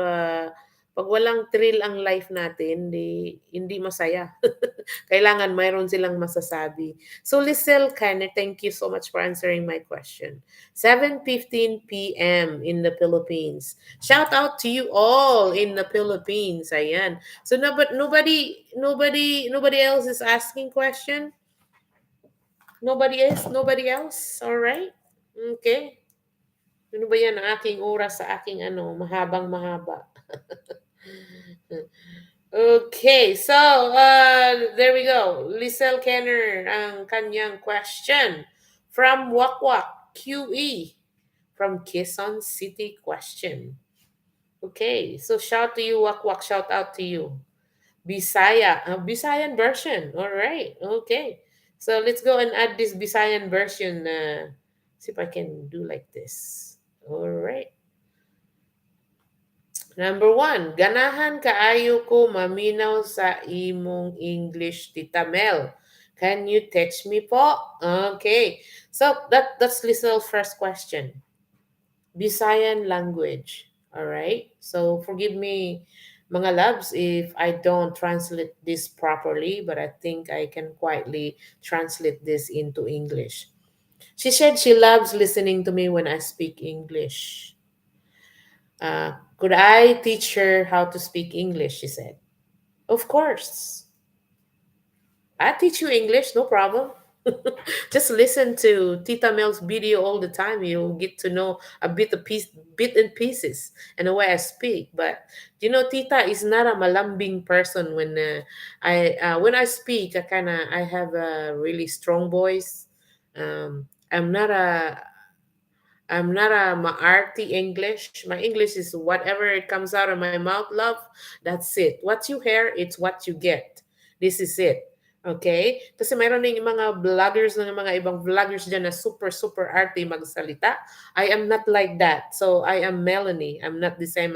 'pag walang thrill ang life natin, hindi masaya. Kailangan mayroon silang masasabi. So, Lisel Kane, thank you so much for answering my question. 7:15 p.m. in the Philippines. Shout out to you all in the Philippines. Ayan. So, no, but nobody else is asking question? Nobody else? All right. Okay. Ano ba yan ang aking oras sa aking mahabang mahaba. Okay, so there we go. Lisel Kenner ang kanyang question from Wakwak QE from Quezon City question. Okay, so shout to you Wakwak, shout out to you. Bisaya, Bisayan version. All right. Okay. So let's go and add this Bisayan version. See if I can do like this. All right. Number one, ganahan kaayo ko maminaw sa imong English, Tita Mel. Can you text me po? Okay. So that's Lizel's first question. Bisayan language. All right. So forgive me, mga loves, if I don't translate this properly, but I think I can quietly translate this into English. She said she loves listening to me when I speak English. Could I teach her how to speak English? She said. Of course. I teach you English, no problem. Just listen to Tita Mel's video all the time. You'll get to know a bit and pieces, and the way I speak. But Tita is not a malambing person. When I speak, I have a really strong voice. Um, I'm not a I'm not a maarty English. My English is whatever it comes out of my mouth, love. That's it. What you hear, it's what you get. This is it. Okay? Kasi mayroon din yung mga vloggers ng mga ibang vloggers dyan na super, super arty magsalita. I am not like that. So I am Melanie. I'm not the same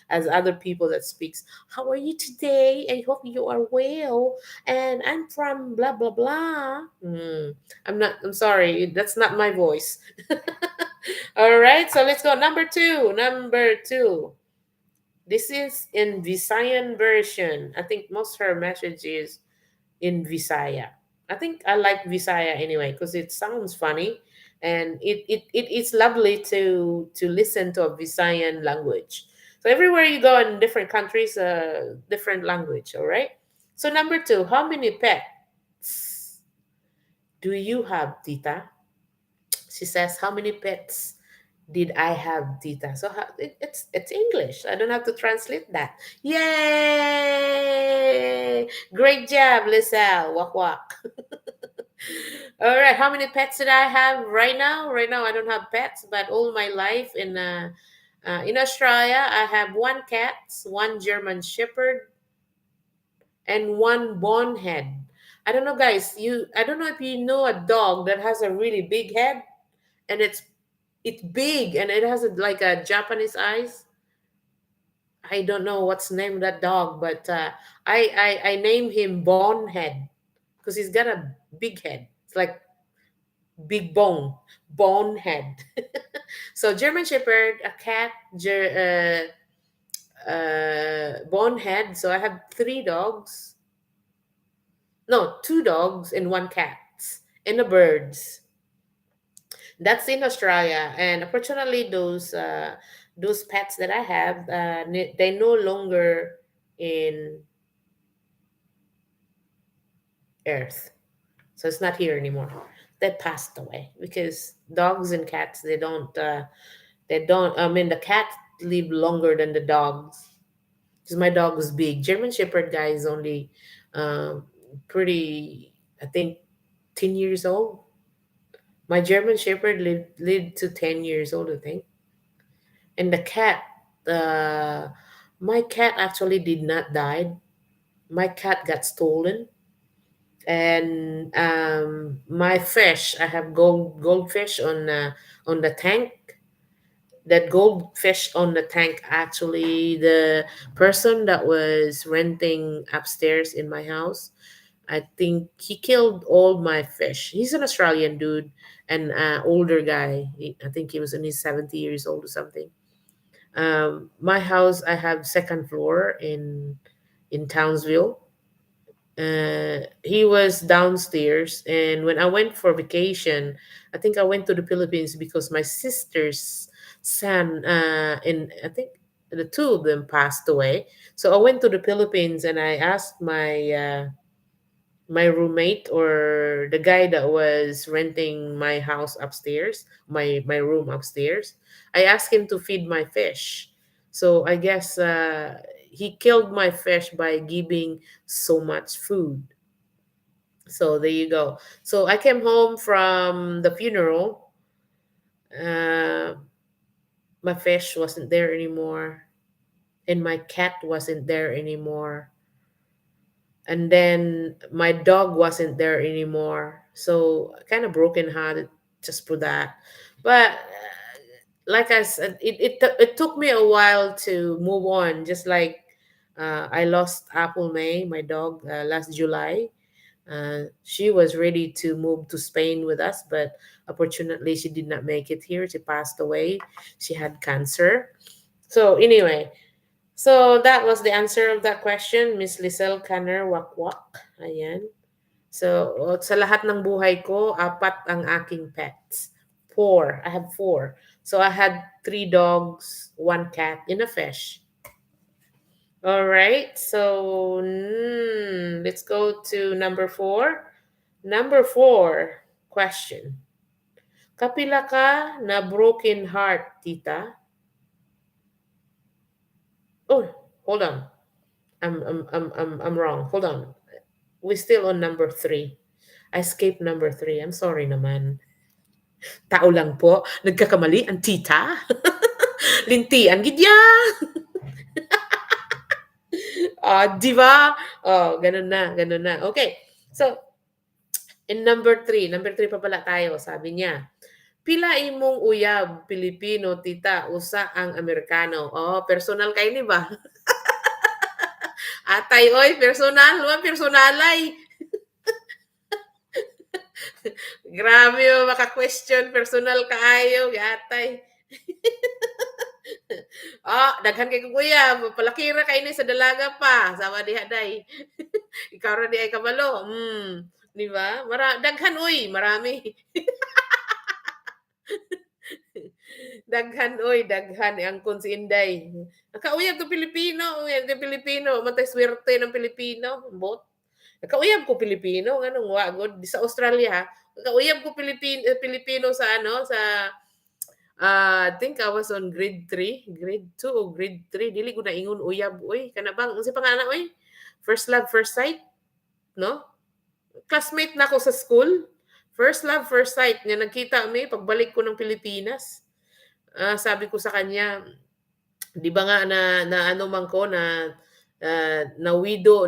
as other people that speaks. How are you today? I hope you are well. And I'm from blah, blah, blah. I'm sorry. That's not my voice. All right, so let's go. Number two. Number two. This is in Visayan version. I think most her message is in Visaya. I think I like Visaya anyway because it sounds funny. and it is lovely to listen to a Visayan language. So everywhere you go in different countries, different language. All right. So number two, how many pets do you have, Tita? She says, how many pets did I have, Tita? So it's English. I don't have to translate that. Yay! Great job, Lizelle. Walk walk. All right. How many pets did I have right now? Right now, I don't have pets, but all my life in Australia, I have one cat, one German Shepherd, and one bonehead. I don't know, guys. I don't know if you know a dog that has a really big head, and it's big, and it has like a Japanese eyes. I don't know what's the name of that dog, but I name him Bonehead because he's got a big head. It's like big bonehead. So German Shepherd, a cat, bonehead. So I have three dogs. No, two dogs and one cat and the birds. That's in Australia, and unfortunately, those pets that I have, they no longer in Earth, so it's not here anymore. They passed away because dogs and cats they don't. I mean, the cat live longer than the dogs because my dog was big. German Shepherd guy is only um, pretty, I think, 10 years old. My German Shepherd lived to 10 years old, I think. And the cat, uh, my cat actually did not die. My cat got stolen, and my fish. I have goldfish on the tank. That goldfish on the tank, actually, the person that was renting upstairs in my house, I think he killed all my fish. He's an Australian dude, and older guy. I think he was in his 70 years old or something. My house, I have second floor in Townsville. He was downstairs, and when I went for vacation, I think I went to the Philippines because my sister's son, and I think the two of them passed away. So I went to the Philippines, and I asked my roommate, or the guy that was renting my house upstairs, my room upstairs. I asked him to feed my fish. So I guess he killed my fish by giving so much food. So there you go. So I came home from the funeral. uh, my fish wasn't there anymore, and my cat wasn't there anymore, and then my dog wasn't there anymore. So kind of broken hearted just for that. But like I said, it took me a while to move on. Just like I lost Apple May, my dog, last July. She was ready to move to Spain with us, but unfortunately, she did not make it here. She passed away. She had cancer. So anyway, so that was the answer of that question, Miss Lisel Kanner Wakwak. Ayan. So sa lahat ng buhay ko, apat ang aking pets. Four. I have four. So I had three dogs, one cat, and a fish. All right. So let's go to number four. Number four question. Kapila ka na broken heart, tita? Oh, hold on. I'm wrong. Hold on. We're still on number three. I skipped number three. I'm sorry naman. Tao lang po. Nagkakamali ang tita. Lintian gidya. Di ba? Oh, ganun na, ganun na. Okay. So, in number three pa pala tayo, sabi niya. Pila imong uyab, Pilipino, tita, usa ang Amerikano. Oh, personal kayo ni ba? Atay, oy, personal, wa personalay. Grabe yo, maka-question, personal kaayo, yatay. Daghan kay kuya, palakira kay ni sa dalaga pa, sama diha day. Ikaw ra di ay kabalo. Di ba? Daghan uy, marami. Daghan oy, daghan angkon si Inday. Nakauyab to Pilipino, uyab to Pilipino, matay swerte ng Pilipino, bot. Nakauyab ko Pilipino, nganong wa god di sa Australia ha. Nakauyab ko Pilipino sa ano, sa I think I was on grade 3, grade 2 o grade 3. Dili ko na ingon uyab, uy. Kana bang, unsa pangalan, uy? First love, first sight, no? Classmate na ako sa school. First love, first sight. Nga nagkita kami pagbalik ko ng Pilipinas. Sabi ko sa kanya, 'di ba nga na ano man ko na widow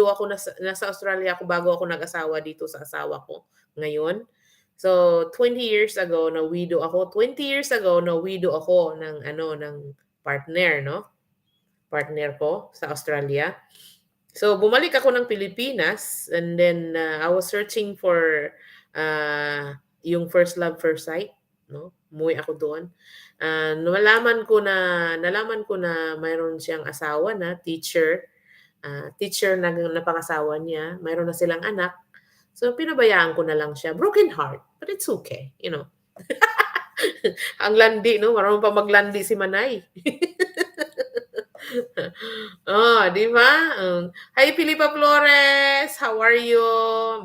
ako nasa Australia ako bago ako nag-asawa dito sa asawa ko ngayon. So 20 years ago na widow ako. 20 years ago na widow ako ng partner, no? Partner ko sa Australia. So bumalik ako ng Pilipinas and then I was searching for yung first love first sight, no? Umuwi ako doon. Nalaman ko na mayroon siyang asawa na teacher na napangasawa niya, mayroon na silang anak. So pinabayaan ko na lang siya. Broken heart, but it's okay, you know. Ang landi, no? Marunong pa maglandi si Manay. Oh, 'di ba? Hi Filipa Flores, how are you?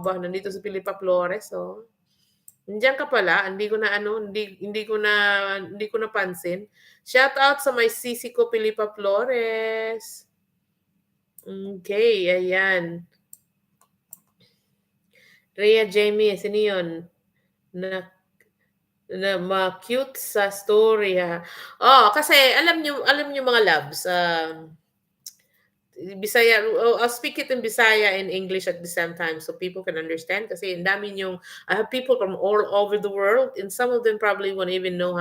Ba, nandito si Filipa Flores, oh. Nandiyan ka pala, hindi ko napansin. Shout out sa may sisi ko Filipa Flores. Okay, ayan. Rhea Jamie, sino yun? Na na ma-cute sa story ha. Oh, kasi alam niyo mga loves, Bisaya, I'll speak it in Bisaya and English at the same time so people can understand. Kasi ang dami yung, I have people from all over the world and some of them probably won't even know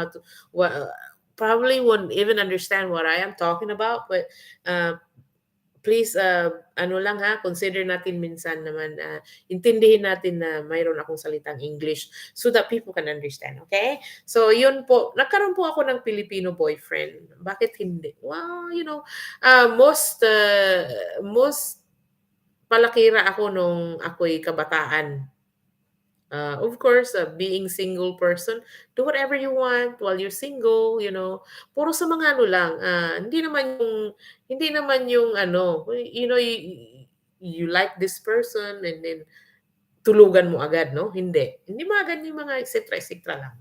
probably won't even understand what I am talking about. But uh, please, ano lang ha, consider natin minsan naman, intindihin natin na mayroon akong salitang English so that people can understand, okay? So, yun po, nagkaroon po ako ng Filipino boyfriend. Bakit hindi? Well, most palakira ako nung ako'y kabataan. Of course, being single person, do whatever you want while you're single, puro sa mga ano lang, hindi naman yung ano, you like this person and then tulugan mo agad, no? Hindi mo agad yung mga et cetera lang.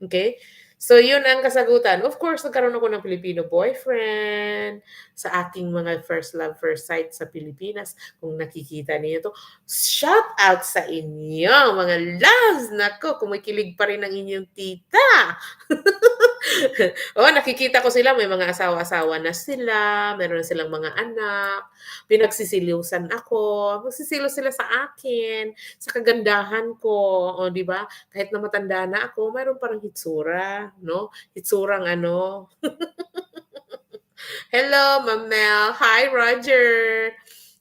Okay? So, yun ang kasagutan. Of course, nagkaroon ako ng Filipino boyfriend sa aking mga first love, first sight sa Pilipinas. Kung nakikita niyo to, shout out sa inyo, mga loves! Nako, kumikilig pa rin ang inyong tita. Oh, nakikita ko sila, may mga asawa-asawa na sila, meron na silang mga anak, pinagsisiliusan ako, magsisilos sila sa akin, sa kagandahan ko, o 'di ba? Kahit na matanda na ako, mayroon pa ring hitsura, 'no? Hitsurang ano. Hello, Ma'am Mel. Hi, Roger.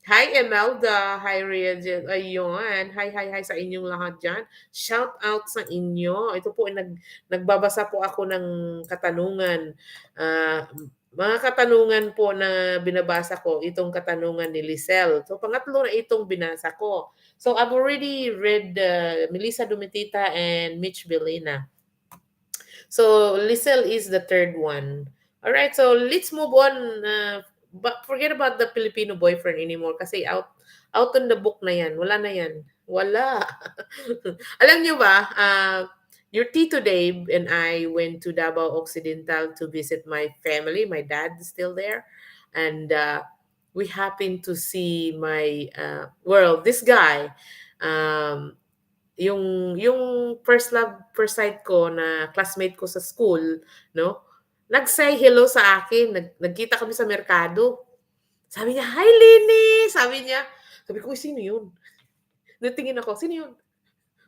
Hi, Emelda. Hi, Regine. Ayun. Hi, hi, hi sa inyong lahat dyan. Shout out sa inyo. Ito po, nagbabasa po ako ng katanungan. Mga katanungan po na binabasa ko, itong katanungan ni Lisel. So, pangatlo na itong binasa ko. So, I've already read Melissa Dumitita and Mitch Belena. So, Lisel is the third one. All right, so let's move on. But forget about the Filipino boyfriend anymore kasi out on the book na yan. Wala na yan. Wala. Alam nyo ba, your Tito Dave and I went to Davao Occidental to visit my family. My dad is still there. And we happened to see this guy, yung first love, first sight ko na classmate ko sa school, no? Nag-say hello sa akin. Nagkita kami sa merkado. Sabi niya, "Hi, Lini!" Sabi niya. Sabi ko, sino yun? Natingin ako, sino yun?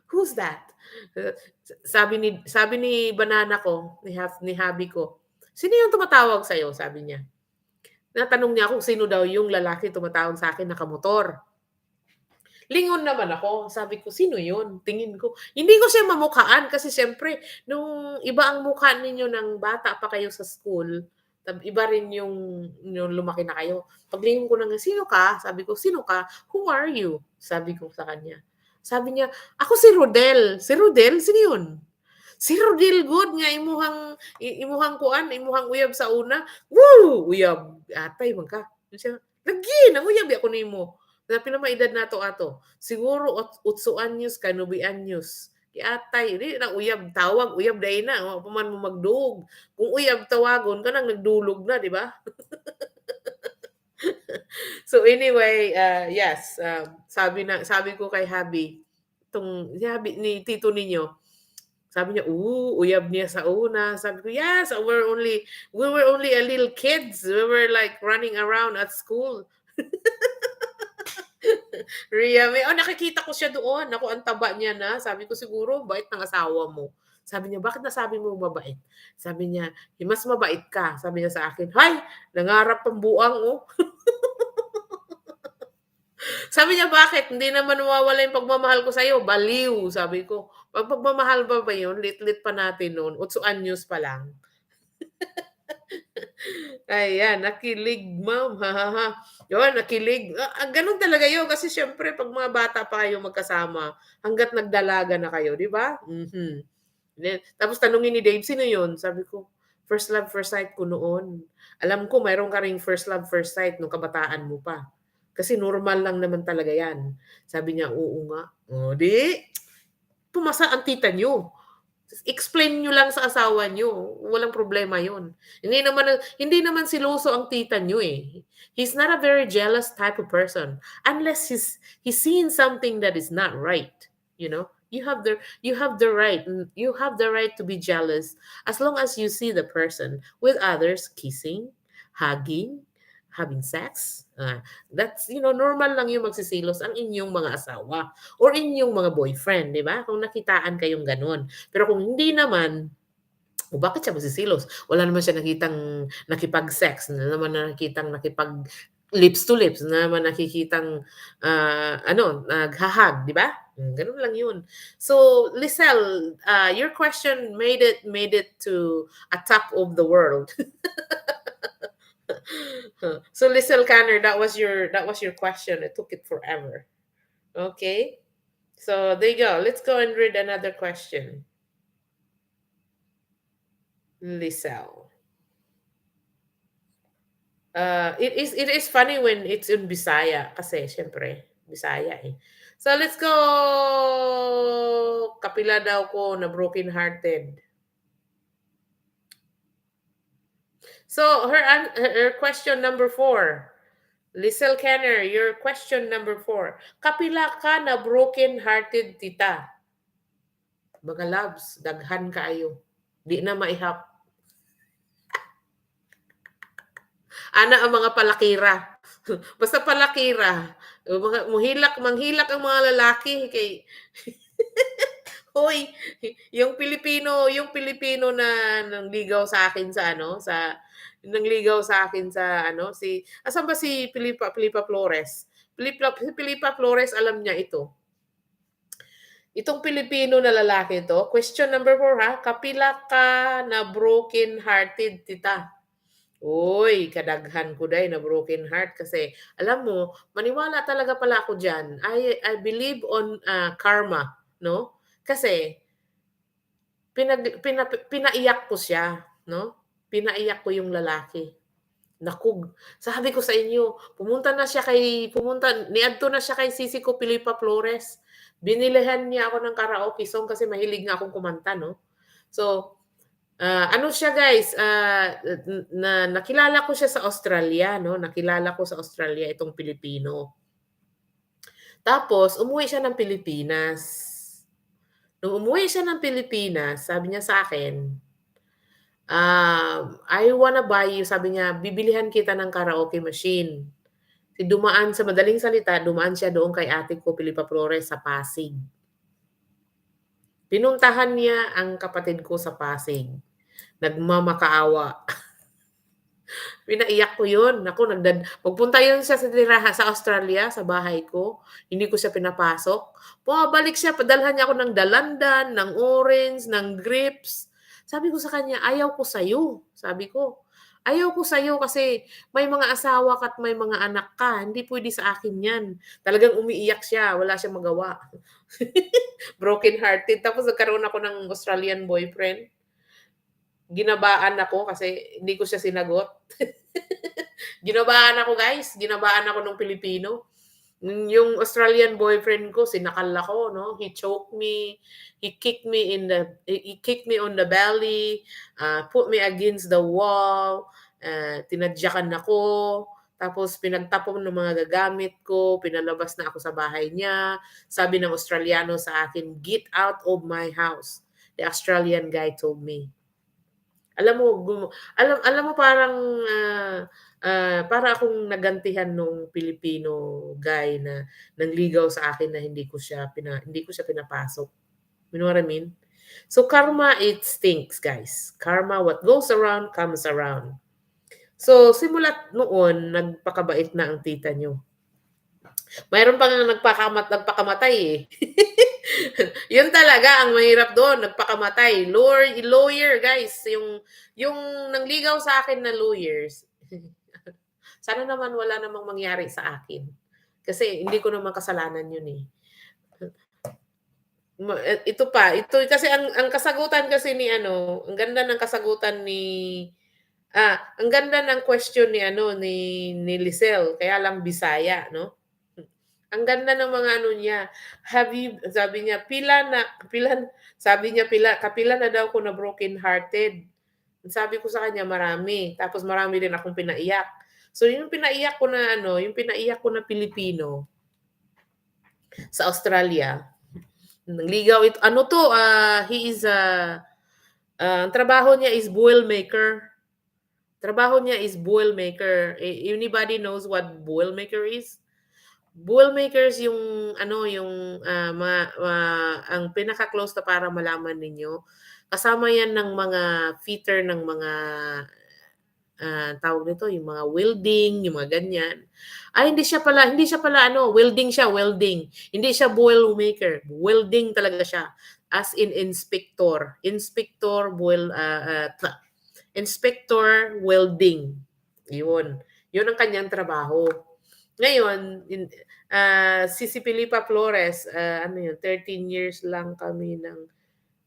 Who's that? Uh, sabi ni banana ko, ni hubby ko, sino yung tumatawag sa'yo? Sabi niya. Natanong niya kung sino daw yung lalaki tumatawag sa akin nakamotor. Lingon naman ako. Sabi ko, sino yun? Tingin ko. Hindi ko siya mamukhaan kasi siyempre, nung iba ang mukha ninyo ng bata pa kayo sa school, iba rin yung lumaki na kayo. Paglingon ko na nga, sino ka? Sabi ko, sino ka? Who are you? Sabi ko sa kanya. Sabi niya, ako si Rodel. Si Rodel? Sino yun? Zero deal good nga imuhang kuan, imuhang uyab sa una, woo! Uyab, atay man ka. Siya, lagi nanguyab ako nimo. Na pinamaedad nato ato. Siguro utso anyos ka, 9 anyos. Atay, di na uyab tawag, uyab dai na, wa pa man mo magduog. Kung uyab tawagon kanang nagdulog na, di ba? So anyway, yes, sabi ko kay Habi, itong si Habi ni tito ninyo, sabi niya, uyab niya sa una." Sabi ko, "Yes, we were only a little kids. We were like running around at school." Ria, nakikita ko siya doon. Naku, ang taba niya na. Sabi ko, "Siguro bait ng asawa mo." Sabi niya, "Bakit nasabi mo mabait?" Sabi niya, "Mas mabait ka." Sabi niya sa akin, "Hay, nangarap pang buang, oh." Sabi niya, "Bakit? Hindi naman mawawala yung pagmamahal ko sa'yo." "Baliw," sabi ko. Pagmamahal ba yun? Lit-lit pa natin noon. 8 anyos pa lang. Ayan, nakilig ma'am, hahaha. Yun, nakilig. Gano'n talaga yun kasi siyempre 'pag mga bata pa kayong magkasama, hangga't nagdalaga na kayo, 'di ba? Mhm. Tapos tanungin ni Dave, "Sino yun?" Sabi ko, "First love, first sight ko noon." Alam ko mayroon ka ring first love, first sight nung kabataan mo pa. Kasi normal lang naman talaga 'yan. Sabi niya, "Oo nga." Oh, 'di pumasa ang tita niyo. Explain niyo lang sa asawa niyo, walang problema 'yun. Hindi naman seloso ang tita niyo, eh. He's not a very jealous type of person unless he's seeing something that is not right, you know? You have the right to be jealous as long as you see the person with others kissing, hugging, having sex. That's normal lang yung magsisilos ang inyong mga asawa or inyong mga boyfriend, 'di ba? Kung nakitaan kayong gano'n. Pero kung hindi naman, o bakit siya masisilos? Wala naman siya nakitang nakipag-sex, na naman nakitang nakipag lips to lips, na naman nakikitang, nagha-hug, 'di ba? Gano'n lang 'yun. So, Lisel, your question made it to a top of the world. So, Lisel Canner, that was your question. It took it forever. Okay? So, there you go. Let's go and read another question. Lisel. It is funny when it's in Bisaya kasi siyempre Bisaya, eh. So, let's go. Kapila daw ko na broken hearted. So, her question number 4. Lisel Kenner, your question number 4. Kapila ka na broken hearted tita? Mga loves, daghan kaayo. Di na maihap. Ana ang mga palakira. Basta palakira. Manghilak ang mga lalaki kay hoy, yung Pilipino na nangligaw sa akin sa nangligaw sa akin sa asan ba si Filipa Flores? Si Filipa Flores, alam niya ito. Itong Pilipino na lalaki 'to, question number 4 ha, kapila ka na broken hearted tita? Uy, kadaghan ko day na broken heart kasi alam mo, maniwala talaga pala ako diyan. I believe on, karma, 'no? Kasi pinaiyak ko siya, 'no? Pinaiyak ko yung lalaki. Naku, sabi ko sa inyo, niadto na siya kay sisi ko Filipa Flores. Binilhan niya ako ng karaoke song kasi mahilig nga akong kumanta, 'no? So, ano siya guys, nakilala ko siya sa Australia 'no, nakilala ko sa Australia itong Pilipino. Tapos umuwi siya ng Pilipinas. Nung umuwi siya ng Pilipinas, sabi niya sa'kin, "I wanna buy you," sabi niya, "bibilihan kita ng karaoke machine." Sa madaling salita, dumaan siya doon kay ate ko Filipa Flores sa Pasig. Pinuntahan niya ang kapatid ko sa Pasig, nagmamakaawa. Pinaiyak ko 'yun, naku pagpunta 'yun siya sa Australia, sa bahay ko, hindi ko siya pinapasok. Bumabalik siya, padalhan niya ako ng dalandan, ng orange, ng grapes. Sabi ko sa kanya, "Ayaw ko sa'yo," sabi ko. Ayaw ko sa'yo kasi may mga asawa ka at may mga anak ka, hindi puwede sa akin 'yan. Talagang umiiyak siya, wala siyang magawa. Broken hearted tapos nagkaroon ako ng Australian boyfriend. Ginabaan ako kasi hindi ko siya sinagot. Ginabaan ako guys, ginabaan ako ng Pilipino. Yung Australian boyfriend ko sinakal ako 'no, he choked me, he kicked me on the belly, put me against the wall, tinadyakan ako, tapos pinagtapon ng mga gagamit ko, pinalabas na ako sa bahay niya. Sabi ng Australiano sa akin, "Get out of my house." The Australian guy told me. Alam mo alam mo parang, para akong nagantihan nung Pilipino guy na nangligaw sa akin na hindi ko siya pinapasok. You know what I mean? So karma, it stinks guys. Karma, what goes around comes around. So simula't noon nagpakabait na ang tita niyo. Mayroon pa ngang nagpakamatay, eh. Yun talaga ang mahirap dun, nagpakamatay. Lawyer guys, yung nangligaw sa akin na lawyers, sana naman wala namang mangyari sa akin. Kasi hindi ko naman kasalanan yun, eh. Ito kasi ang kasagutan kasi ni ano, ang ganda ng kasagutan ang ganda ng question ni ano, ni Lisel, kaya lang Bisaya 'no? Ang ganda ng mga ano niya, sabi niya, sabi niya, "Kapila na daw ko na broken hearted." Sabi ko sa kanya, "Marami." Tapos marami din akong pinaiyak. So yung pinaiyak ko na ano, yung pinaiyak ko na Pilipino sa Australia, nangligaw ano 'to, he is ang trabaho niya is boil maker. Trabaho niya is boil maker. Anybody knows what boil maker is? Boil makers yung ano, yung, ang pinaka-close na para malaman ninyo, kasama 'yan ng mga fitter ng mga, tawag nito, yung mga welding, yung mga ganyan. Hindi siya pala ano, welding siya, welding. Hindi siya boil maker, welding talaga siya, as in inspector. Inspector welding, 'yun. 'Yun ang kanyang trabaho. Ngayon, si Pilipa Flores, ano 'yun, 13 years lang kami ng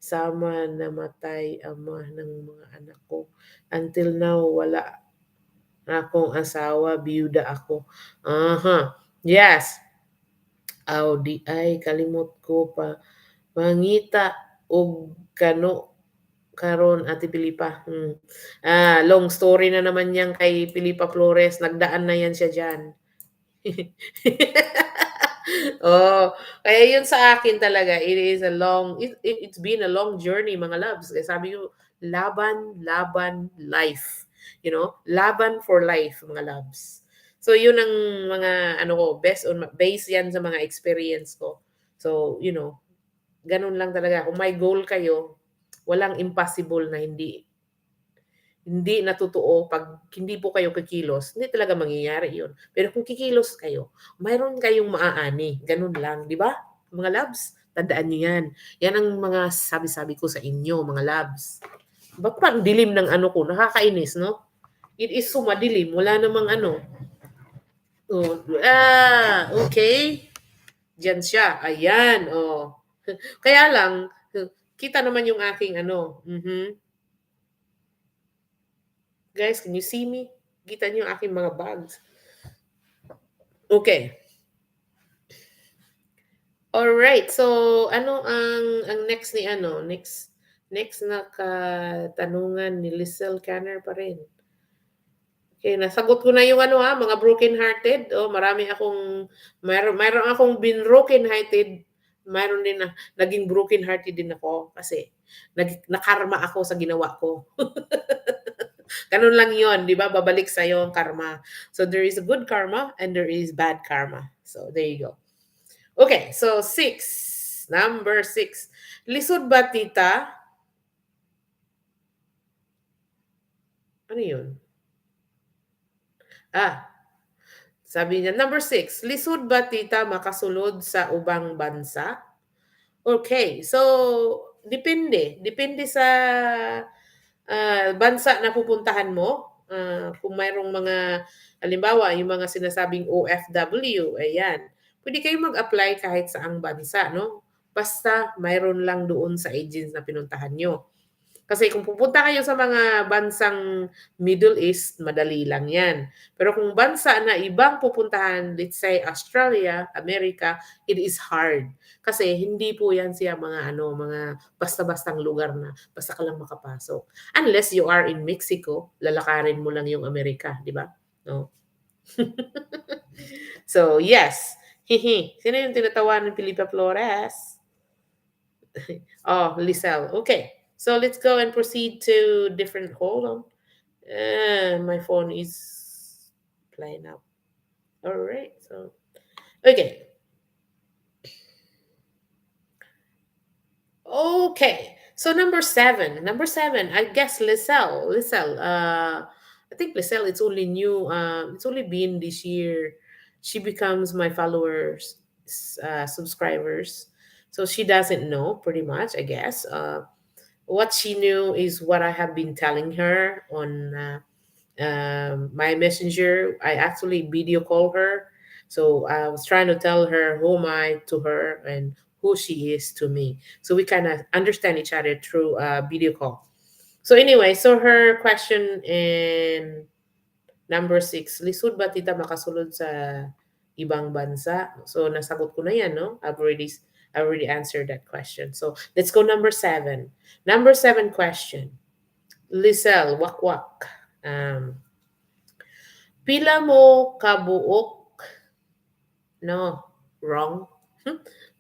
sama, namatay ama ng mga anak ko. Until now, wala akong asawa, biyuda ako. Yes. Aw di ay kalimot ko pa mangita og kano karon Ate Pilipa. Long story na naman 'yan kay Pilipa Flores, nagdaan na 'yan siya diyan. Oo, kaya yun sa akin talaga, it's been a long journey mga loves. Eh, sabi ko, laban, laban, life. Laban for life mga loves. So yun ang mga ano ko, based yan sa mga experience ko. So, ganun lang talaga. Kung may goal kayo, walang impossible na hindi natutuo 'pag hindi po kayo kikilos, hindi talaga mangyayari 'yun. Pero kung kikilos kayo, mayroon kayong maaani, gano'n lang, 'di ba, mga loves? Tandaan niyo 'yan. 'Yan ang mga sabi-sabi ko sa inyo, mga loves. Ba't parang dilim ng ano ko, nakakainis 'no? It is so madilim, wala namang ano. Oh, okey. Diyan siya, ayan, oh. Kaya lang, kita naman yung aking ano, Guys, can you see me? Kita niyo yung aking mga bags. Okay. Alright. So, ano ang next ni ano, next na katanungan ni Lizelle Canner pa rin. Okay, nasagot ko na yung ano mga broken hearted. Mayroon akong been broken hearted. Mayroon din na naging broken hearted din ako kasi nakarma ako sa ginawa ko. Ganun lang 'yon, 'di ba? Babalik sa ang karma. So there is a good karma and there is bad karma. So there you go. Okay, so number 6. Lisod ba tita? Ano 'yun? Sabi niya, number 6, lisod ba tita makasulod sa ubang bansa? Okay, so depende. Depende sa bansa na pupuntahan mo. Kung mayroong mga, halimbawa, yung mga sinasabing OFW, ayan, pwede kayong mag-apply kahit saang bansa, no? Basta mayroon lang doon sa agents na pinuntahan nyo. Kasi kung pupunta kayo sa mga bansang Middle East, madali lang yan. Pero kung bansa na ibang pupuntahan, let's say Australia, America, it is hard. Kasi hindi po yan siya mga basta-bastang lugar na basta ka lang makapasok. Unless you are in Mexico, lalakarin mo lang yung Amerika, di ba? No. So, yes. Hihi. Sino yung tinatawa ng Felipe Flores? Oh, Lisel. Okay. So let's go and proceed to different. Hold on. My phone is playing up. All right. So, okay. Okay. So number seven. Number seven. I guess Lisel. Lisel. I think Lisel. It's only new. It's only been this year. She becomes my followers, subscribers. So she doesn't know pretty much. I guess. What she knew is what I have been telling her on my messenger. I actually video call her. So I was trying to tell her who am I to her and who she is to me. So we kind of understand each other through video call. So anyway, so her question in number six, lisod ba tita makasulod sa ibang bansa? So nasagot ko na yan, no? I already answered that question. So let's go number seven. Number seven question. Lisel, wakwak. Pila mo kabuok? No, wrong.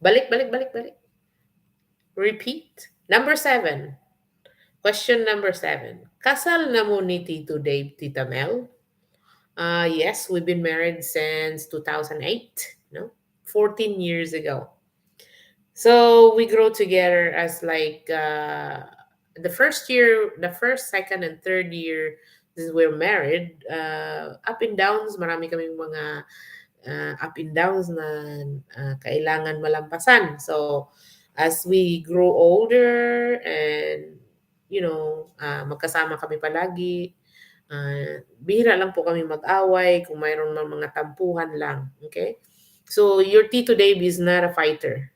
Balik, balik, balik, balik. Repeat. Number seven. Question number seven. Kasal na mo ni Tito Dave, Tita Mel? Yes, we've been married since 2008, no? 14 years ago. So we grow together as like the first year, the first, second, and third year, this we're married. Up and downs, marami kaming mga up and downs na kailangan malampasan. So as we grow older and magkasama kami palagi, bihira lang po kami mag-away kung mayroon mga tampuhan lang. Okay? So your Tito Dave is not a fighter.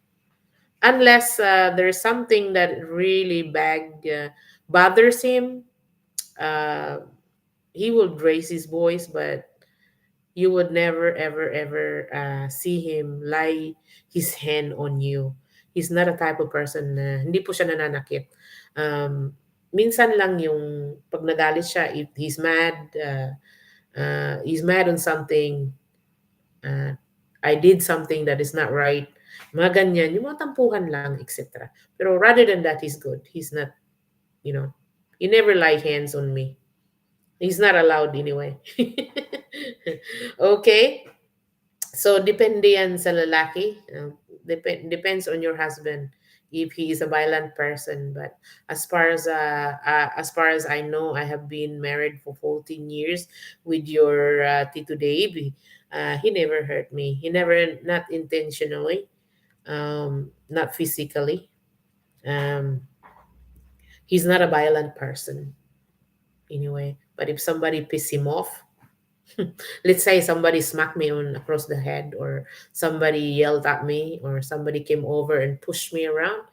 Unless there's something that really bothers him, uh, he will raise his voice, but you would never, ever, ever see him lie his hand on you. He's not a type of person na hindi po siya nananakit. Minsan lang yung pag nagalit siya, if he's mad on something, uh, I did something that is not right, mga ganyan, yung mga tampuhan lang, etc. Pero rather than that, he's good. He's not, he never lie hands on me. He's not allowed anyway. Okay? So, depende yan sa lalaki. Depends on your husband if he is a violent person. But as far as I know, I have been married for 14 years with your Tito Dave. He never hurt me. He never, not intentionally, not physically. Um, he's not a violent person anyway. But if somebody piss him off, let's say somebody smacked me on across the head, or somebody yelled at me, or somebody came over and pushed me around,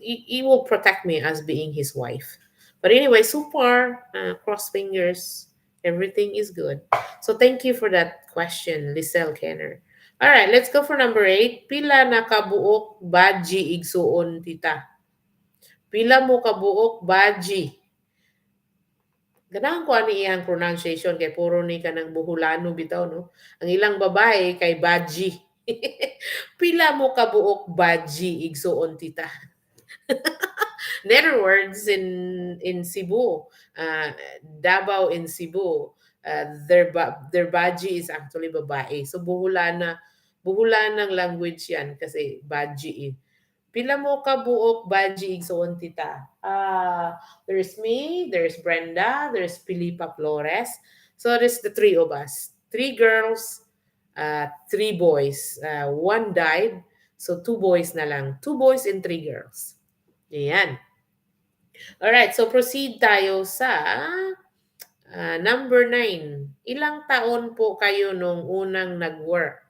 he will protect me as being his wife. But anyway, so far, cross fingers, everything is good. So thank you for that question, Lisel Kenner. All right, let's go for number 8. Pila na kabuok baji igsuon tita? Pila mo kabuok baji? Ganahan ko ani iyang pronunciation kay puro ni ka ng buhulano bitaw, no? Ang ilang babae kay baji. Pila mo kabuok baji igsuon tita? In other words, in Cebu, Davao in Cebu, their baji is actually babae. So buhulan ng language yan kasi baji eh. Pila mo ka buok baji igsoon tita? There's me, there's Brenda, there's Filipa Flores. So there's the three of us. Three girls, three boys. One died, so two boys na lang. Two boys and three girls. Ayan. Alright, so proceed tayo sa Number 9, ilang taon po kayo nung unang nag-work?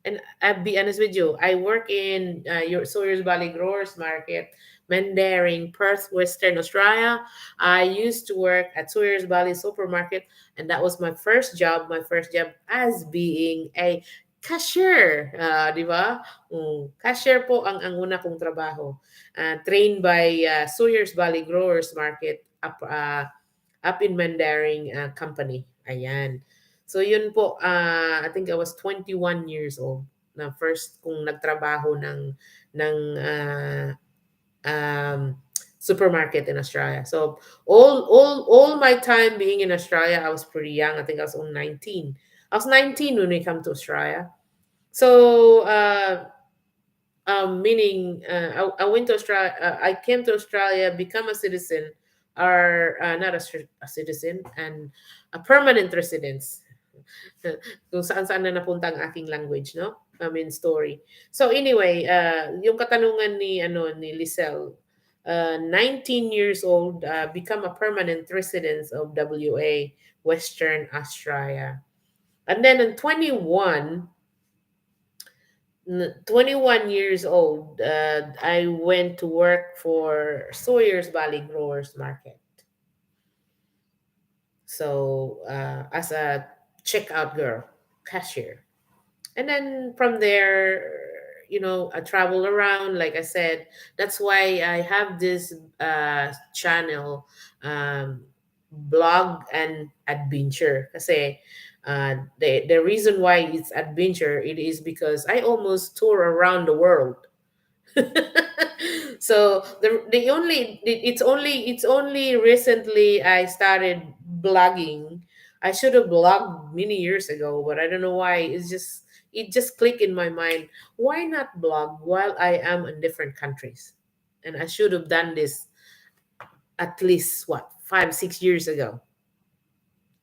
And I'll be honest with you, I work in your Sawyers Valley Growers Market, Mandarin, Perth, Western Australia. I used to work at Sawyers Valley Supermarket, and that was my first job. My first job as being a cashier, di ba? Cashier po ang una kong trabaho. Trained by Sawyers Valley Growers Market up in Mandarin company. Ayan. So yun po, I think I was 21 years old na first kong nagtrabaho ng um, supermarket in Australia. So all my time being in Australia, I was pretty young. I think I was only 19. I was 19 when we come to Australia. So meaning I went to Australia. I came to Australia, become a citizen, or not a citizen, and a permanent residence. Kung saan-saan na napunta ang aking language, no? I mean, story. So anyway, yung katanungan ni Lisel, 19 years old, become a permanent resident of WA, Western Australia. And then in 21 years old, I went to work for Sawyers Valley Growers Market. So as a checkout girl, cashier. And then from there, I travel around. Like I said, that's why I have this channel, blog and adventure. Kasi the reason why it's adventure, it is because I almost tour around the world. So it's only recently I started blogging. I should have blogged many years ago, but I don't know why. It just clicked in my mind. Why not blog while I am in different countries? And I should have done this at least what 5 6 years ago,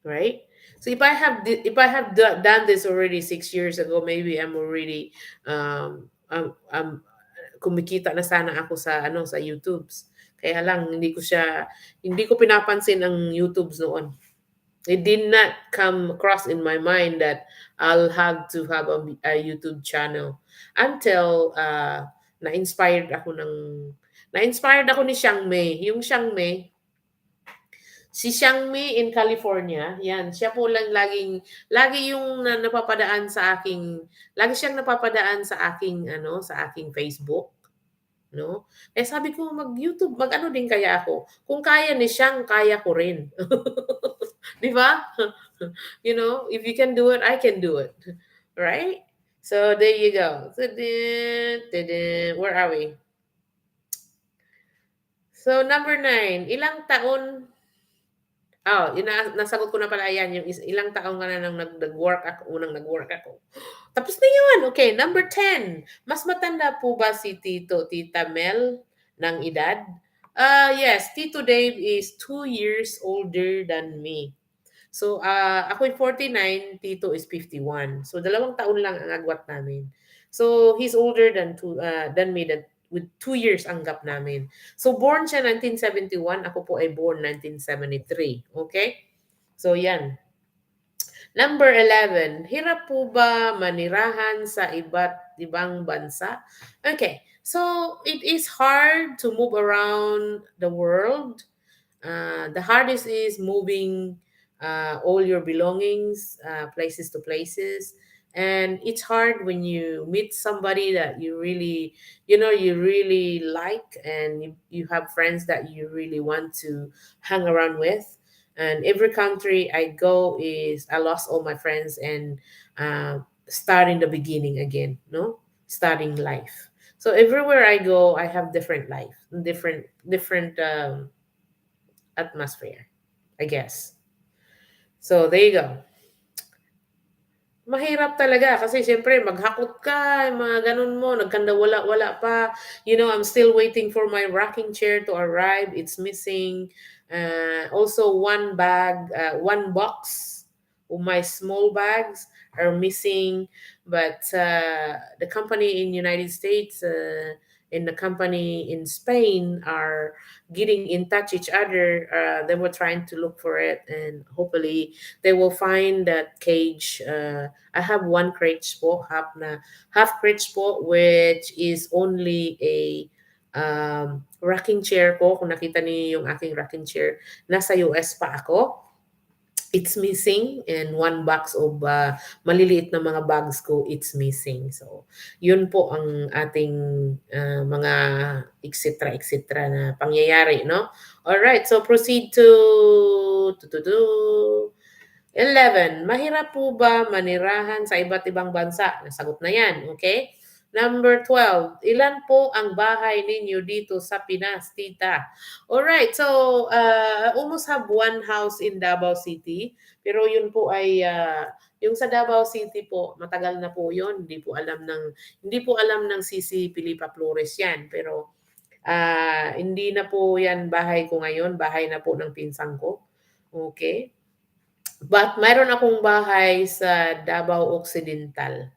right? So if I have done this already 6 years ago, maybe I'm already I'm kumikita na sana ako sa YouTubes. Kaya lang hindi ko pinapansin ang YouTubes noon. It did not come across in my mind that I'll have to have a YouTube channel until na-inspired ako ni Xiang Mei. Yung Xiang Mei, si Xiangmi in California, yan, siya po lang lagi yung napapadaan sa aking, lagi siyang napapadaan sa aking Facebook, no? Eh sabi ko, mag-YouTube, mag-ano din kaya ako. Kung kaya ni Siyang, kaya ko rin. Di ba? If you can do it, I can do it. Right? So there you go. So, where are we? So number 9, ilang taon. Oh, nasagot ko na pala yan, yung ilang taong ka na nang unang nag-work ako. Tapos na yun. Okay, number 10. Mas matanda po ba si Tita Mel ng edad? Yes, Tito Dave is 2 years older than me. So, ako'y 49, Tito is 51. So, 2 taon lang ang agwat namin. So, he's older than me, with 2 years ang gap namin. So, born siya 1971. Ako po ay born 1973. Okay? So, yan. Number 11, hirap po ba manirahan sa iba't ibang bansa? Okay, so it is hard to move around the world. The hardest is moving all your belongings, places to places. And it's hard when you meet somebody that you really like, and you have friends that you really want to hang around with. And every country I go is I lost all my friends, and starting the beginning again, no, starting life. So everywhere I go, I have different life, different atmosphere, I guess. So there you go. Mahirap talaga kasi siyempre maghakot ka, yung mga ganun mo, nagkanda wala pa. I'm still waiting for my rocking chair to arrive. It's missing. Also one box of my small bags are missing. But the company in United States and the company in Spain are getting in touch each other. They were trying to look for it, and hopefully they will find that cage. I have one cage po, half cage po, which is only a rocking chair ko. Kung nakita niyo yung aking rocking chair, nasa US pa ako. It's missing, and one box of maliliit na mga bags ko, it's missing. So yun po ang ating mga etc na pangyayari, no? All right, so proceed to 11. Mahirap po ba manirahan sa iba't ibang bansa? Nasagot na yan, okay? Number 12. Ilan po ang bahay ninyo dito sa Pinas, tita? Alright, so almost have one house in Davao City. Pero yun po ay, yung sa Davao City po, matagal na po yun. Hindi po alam ng Sisi Pilipa Flores yan. Pero hindi na po yan bahay ko ngayon. Bahay na po ng pinsang ko. Okay? But mayroon akong bahay sa Davao Occidental.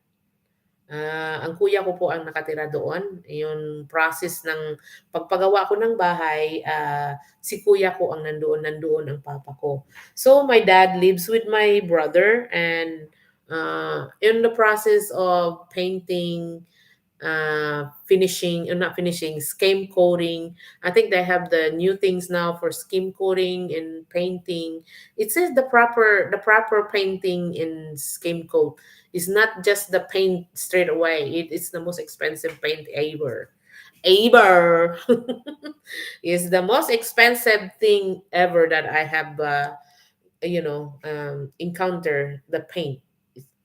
Ang kuya ko po ang nakatira doon. Yung process ng pagpagawa ko ng bahay, si kuya ko ang nandoon ang papa ko. So my dad lives with my brother, and in the process of painting, finishing, not finishing, skim coating. I think they have the new things now for skim coating and painting. It says the proper painting in skim coat is not just the paint straight away. It's the most expensive paint ever. Ever is the most expensive thing ever that I have, encounter the paint.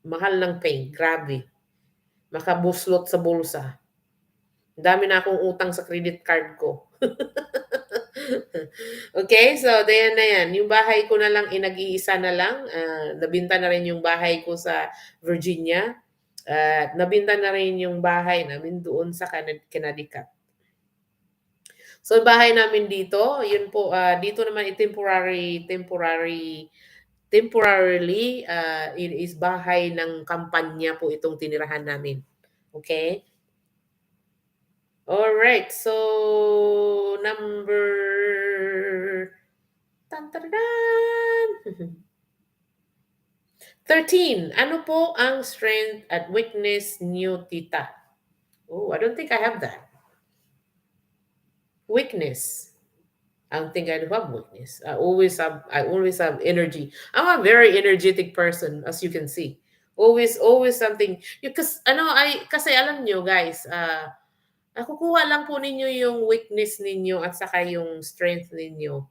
Mahal ng paint, grabe. Makabuslot sa bulsa. Dami na akong utang sa credit card ko. Okay, so then na yan. Yung bahay ko na lang, inag-iisa na lang. Nabinta na rin yung bahay ko sa Virginia. At nabinta na rin yung bahay namin doon sa Connecticut. So, yung bahay namin dito, yun po, dito naman temporarily, it is bahay ng kampanya po itong tinirahan namin. Okay? All right. So number tan, tan, tan. 13. Ano po ang strength at weakness niyo, tita? Oh, I don't think I have that. Weakness. I don't think I do have weakness. I always have energy. I'm a very energetic person, as you can see. Always something. Kasi alam nyo guys, kukuha lang po ninyo yung weakness ninyo at saka yung strength ninyo.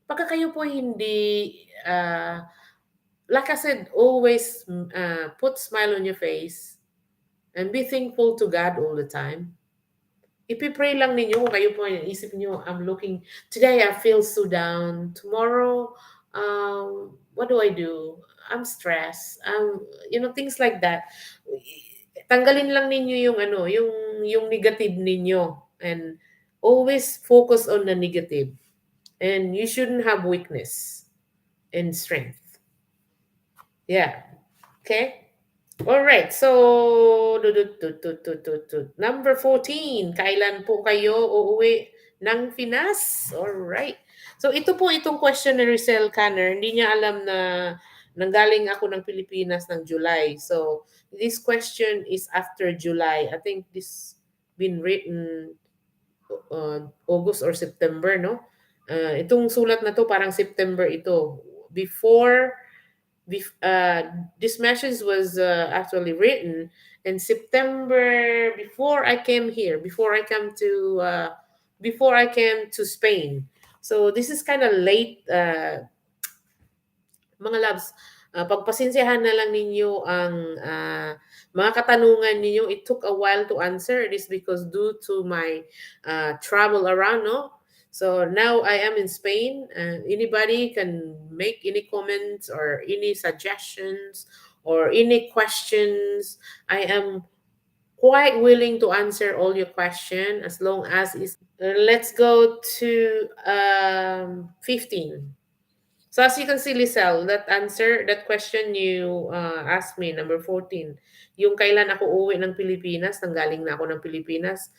Pagka kayo po hindi, like I said, always put smile on your face and be thankful to God all the time. Ipipray lang ninyo kung kayo po isip niyo, today I feel so down. Tomorrow, what do I do? I'm stressed. Things like that. Tanggalin lang ninyo yung negative ninyo, and always focus on the negative. And you shouldn't have weakness and strength. Yeah. Okay? All right. So, number 14. Kailan po kayo uuwi ng Pinas? All right. So, itong question ni Rizal Canner, hindi niya alam na nanggaling ako ng Pilipinas ng July. So, this question is after July. I think this been written August or September, no? Itong sulat na to parang September ito. This message was actually written in September, before I came here, before I came to Spain. So this is kind of late, mga loves. Pagpasensyahan na lang ninyo ang mga katanungan ninyo. It took a while to answer. It is because due to my travel around, no? So now I am in Spain. Anybody can make any comments or any suggestions or any questions. I am quite willing to answer all your questions as long as is. Let's go to 15. So as you can see, Lisel, that question you asked me, number 14, yung kailan ako uuwi ng Pilipinas, nanggaling na ako ng Pilipinas,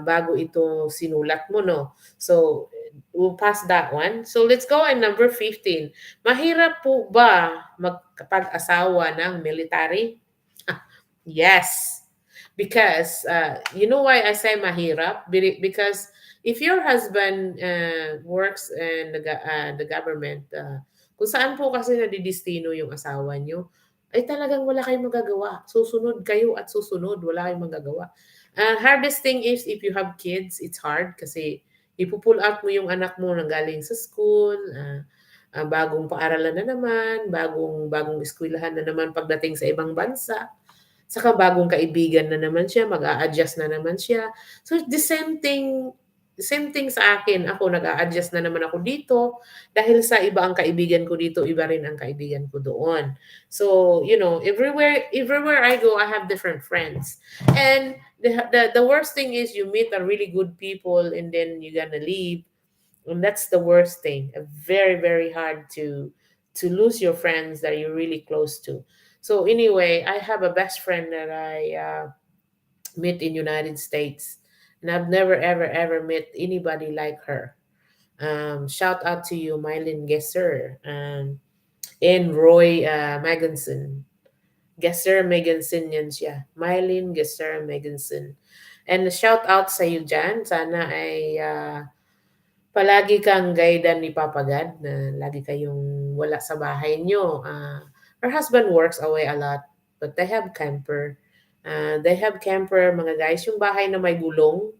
bago ito sinulat mo, no? So, we'll pass that one. So, let's go on number 15. Mahirap po ba magkapag-asawa ng military? Yes. Because you know why I say mahirap? Because if your husband works in the government, kung saan po kasi nadidistino yung asawa nyo, ay talagang wala kayong magagawa. Susunod kayo at susunod, wala kayong magagawa. Hardest thing is if you have kids, it's hard kasi ipupull out mo yung anak mo nang galing sa school, bagong paaralan na naman, bagong eskwelahan na naman pagdating sa ibang bansa. Saka bagong kaibigan na naman siya, mag-a-adjust na naman siya. So the same thing sa akin. Ako nag-a-adjust na naman ako dito dahil sa iba ang kaibigan ko dito, iba rin ang kaibigan ko doon. So, everywhere I go, I have different friends. And the worst thing is you meet a really good people and then you're gonna leave. And that's the worst thing. Very, very hard to lose your friends that you're really close to. So anyway, I have a best friend that I met in United States, and I've never ever ever met anybody like her. Shout out to you, Mylin Gesser, and Roy Maganson. Gesser Maganson yan siya. Mylin Gesser Maganson. And shout out sa iyo dyan. Sana ay palagi kang gaydan ni Papa God na lagi kayong wala sa bahay nyo. Her husband works away a lot, but they have camper. They have camper, mga guys, yung bahay na may gulong.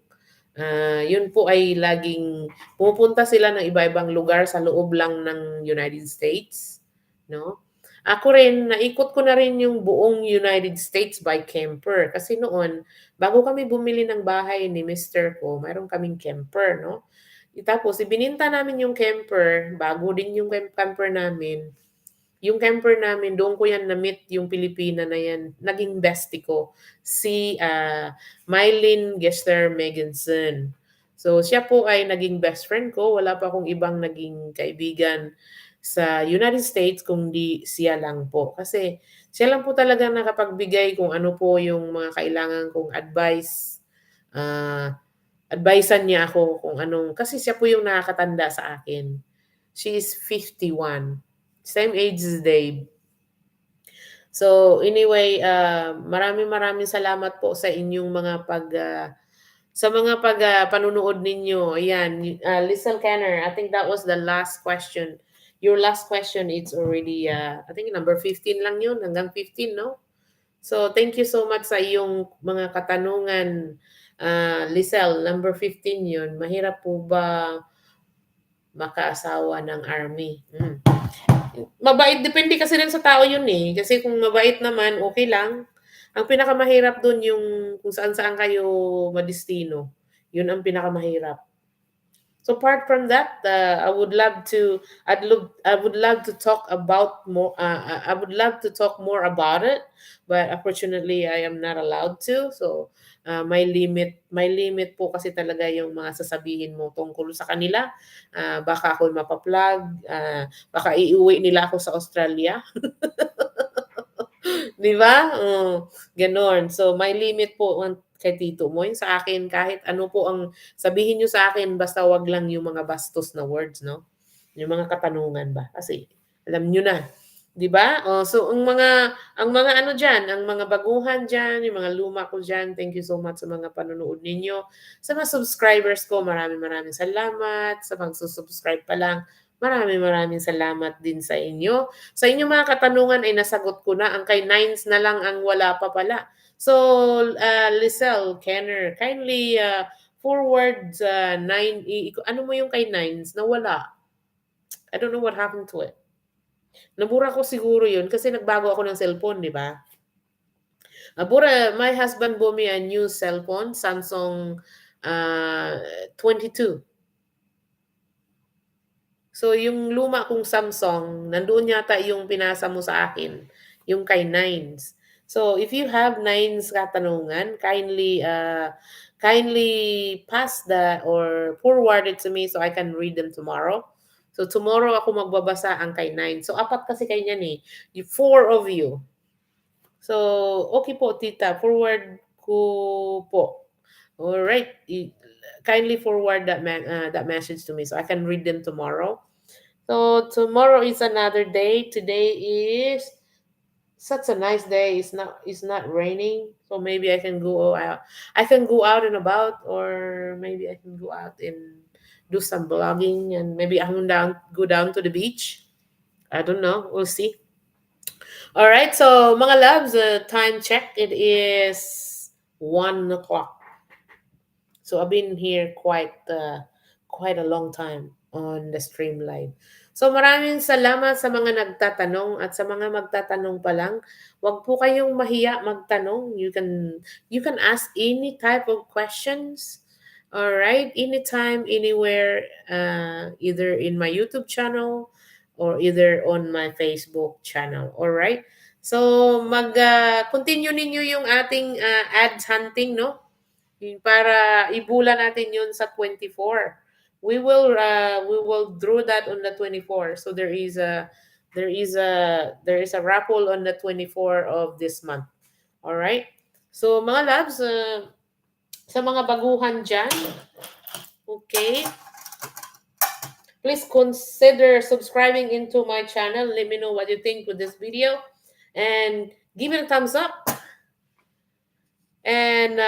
Yun po ay laging pupunta sila ng iba-ibang lugar sa loob lang ng United States, no? Ako rin, naikot ko na rin yung buong United States by camper. Kasi noon, bago kami bumili ng bahay ni Mister ko, mayroon kaming camper, no? Tapos, ibininta namin yung camper, bago din yung camper namin. Yung camper namin, doon ko yan na-meet yung Pilipina na yan. Naging bestie ko. Si Mylene Gester Meganson. So, siya po ay naging best friend ko. Wala pa akong ibang naging kaibigan sa United States kundi siya lang po. Kasi siya lang po talaga nakapagbigay kung ano po yung mga kailangan kong advice. Advisean niya ako kung anong, kasi siya po yung nakakatanda sa akin. She is 51. Same age as Dave. So anyway, maraming maraming salamat po sa inyong mga panunood ninyo. Ayan, Listen Kenner, I think that was the last question. Your last question, it's already, I think number 15 lang yun, hanggang 15, no? So thank you so much sa iyong mga katanungan. Lisel, number 15 yun. Mahirap po ba makaasawa ng army? Mabait, depende kasi rin sa tao yun eh. Kasi kung mabait naman, okay lang. Ang pinakamahirap dun yung kung saan-saan kayo madistino. Yun ang pinakamahirap. So apart from that, I would love to talk about more. I would love to talk more about it, but unfortunately, I am not allowed to. So my limit po kasi talaga yung mga sasabihin mo tungkol sa kanila. Baka ako mapaplag, baka iuwi nila ako sa Australia. Di ba? Ganon. So, may limit po kay Tito mo. Yung sa akin, kahit ano po ang sabihin nyo sa akin, basta wag lang yung mga bastos na words, no? Yung mga katanungan ba? Kasi, alam nyo na. Di ba? So, ang mga ano dyan, ang mga baguhan dyan, yung mga luma ko dyan, thank you so much sa mga panonood ninyo. Sa mga subscribers ko, maraming maraming salamat. Sa magsusubscribe pa lang, maraming maraming salamat din sa inyo. Sa inyong mga katanungan ay nasagot ko na. Ang kay Nines na lang ang wala pa pala. So, Lisel, Kenner, kindly forward ano mo yung kay Nines na wala? I don't know what happened to it. Nabura ko siguro yun kasi nagbago ako ng cellphone, di ba? My husband bought me a new cellphone, Samsung 22. So, yung luma kong Samsung, nandoon yata yung pinasa mo sa akin, yung kay Nines. So, if you have Nines katanungan, kindly pass that or forward it to me so I can read them tomorrow. So, tomorrow ako magbabasa ang kay Nines. So, apat kasi kayo niyan eh. Four of you. So, okay po, tita. Forward ko po. All right. Kindly forward that message to me so I can read them tomorrow. So tomorrow is another day. Today is such a nice day. It's not raining, so maybe I can go out. I can go out and about, or maybe I can go out and do some blogging, and maybe I can go down to the beach. I don't know. We'll see. All right. So mga loves, time check. It is 1 o'clock. So I've been here quite a long time on the stream live. So maraming salamat sa mga nagtatanong at sa mga magtatanong pa lang. Huwag po kayong mahiya magtanong. You can ask any type of questions. All right, anytime, anywhere, either in my YouTube channel or either on my Facebook channel. All right. So mag continue ninyo yung ating ads hunting, no? Para ibula natin yun sa 24. We will draw that on the 24. So there is a raffle on the 24 of this month. All right? So mga loves, sa mga baguhan diyan, okay? Please consider subscribing into my channel. Let me know what you think with this video and give it a thumbs up and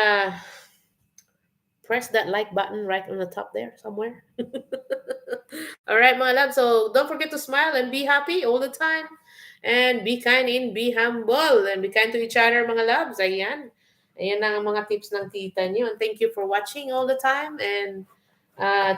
press that like button right on the top there somewhere. All right, mga love. So don't forget to smile and be happy all the time. And be kind and be humble. And be kind to each other, mga loves. Ayan. Ayan ang mga tips ng tita niyo. And thank you for watching all the time. And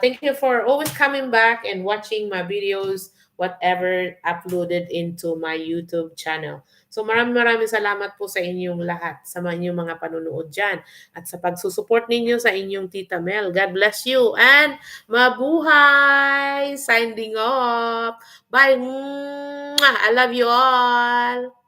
thank you for always coming back and watching my videos, whatever uploaded into my YouTube channel. So maraming salamat po sa inyong lahat, sa inyong mga panunood dyan, at sa pagsusupport ninyo sa inyong Tita Mel. God bless you and mabuhay! Signing off. Bye! Mwah! I love you all!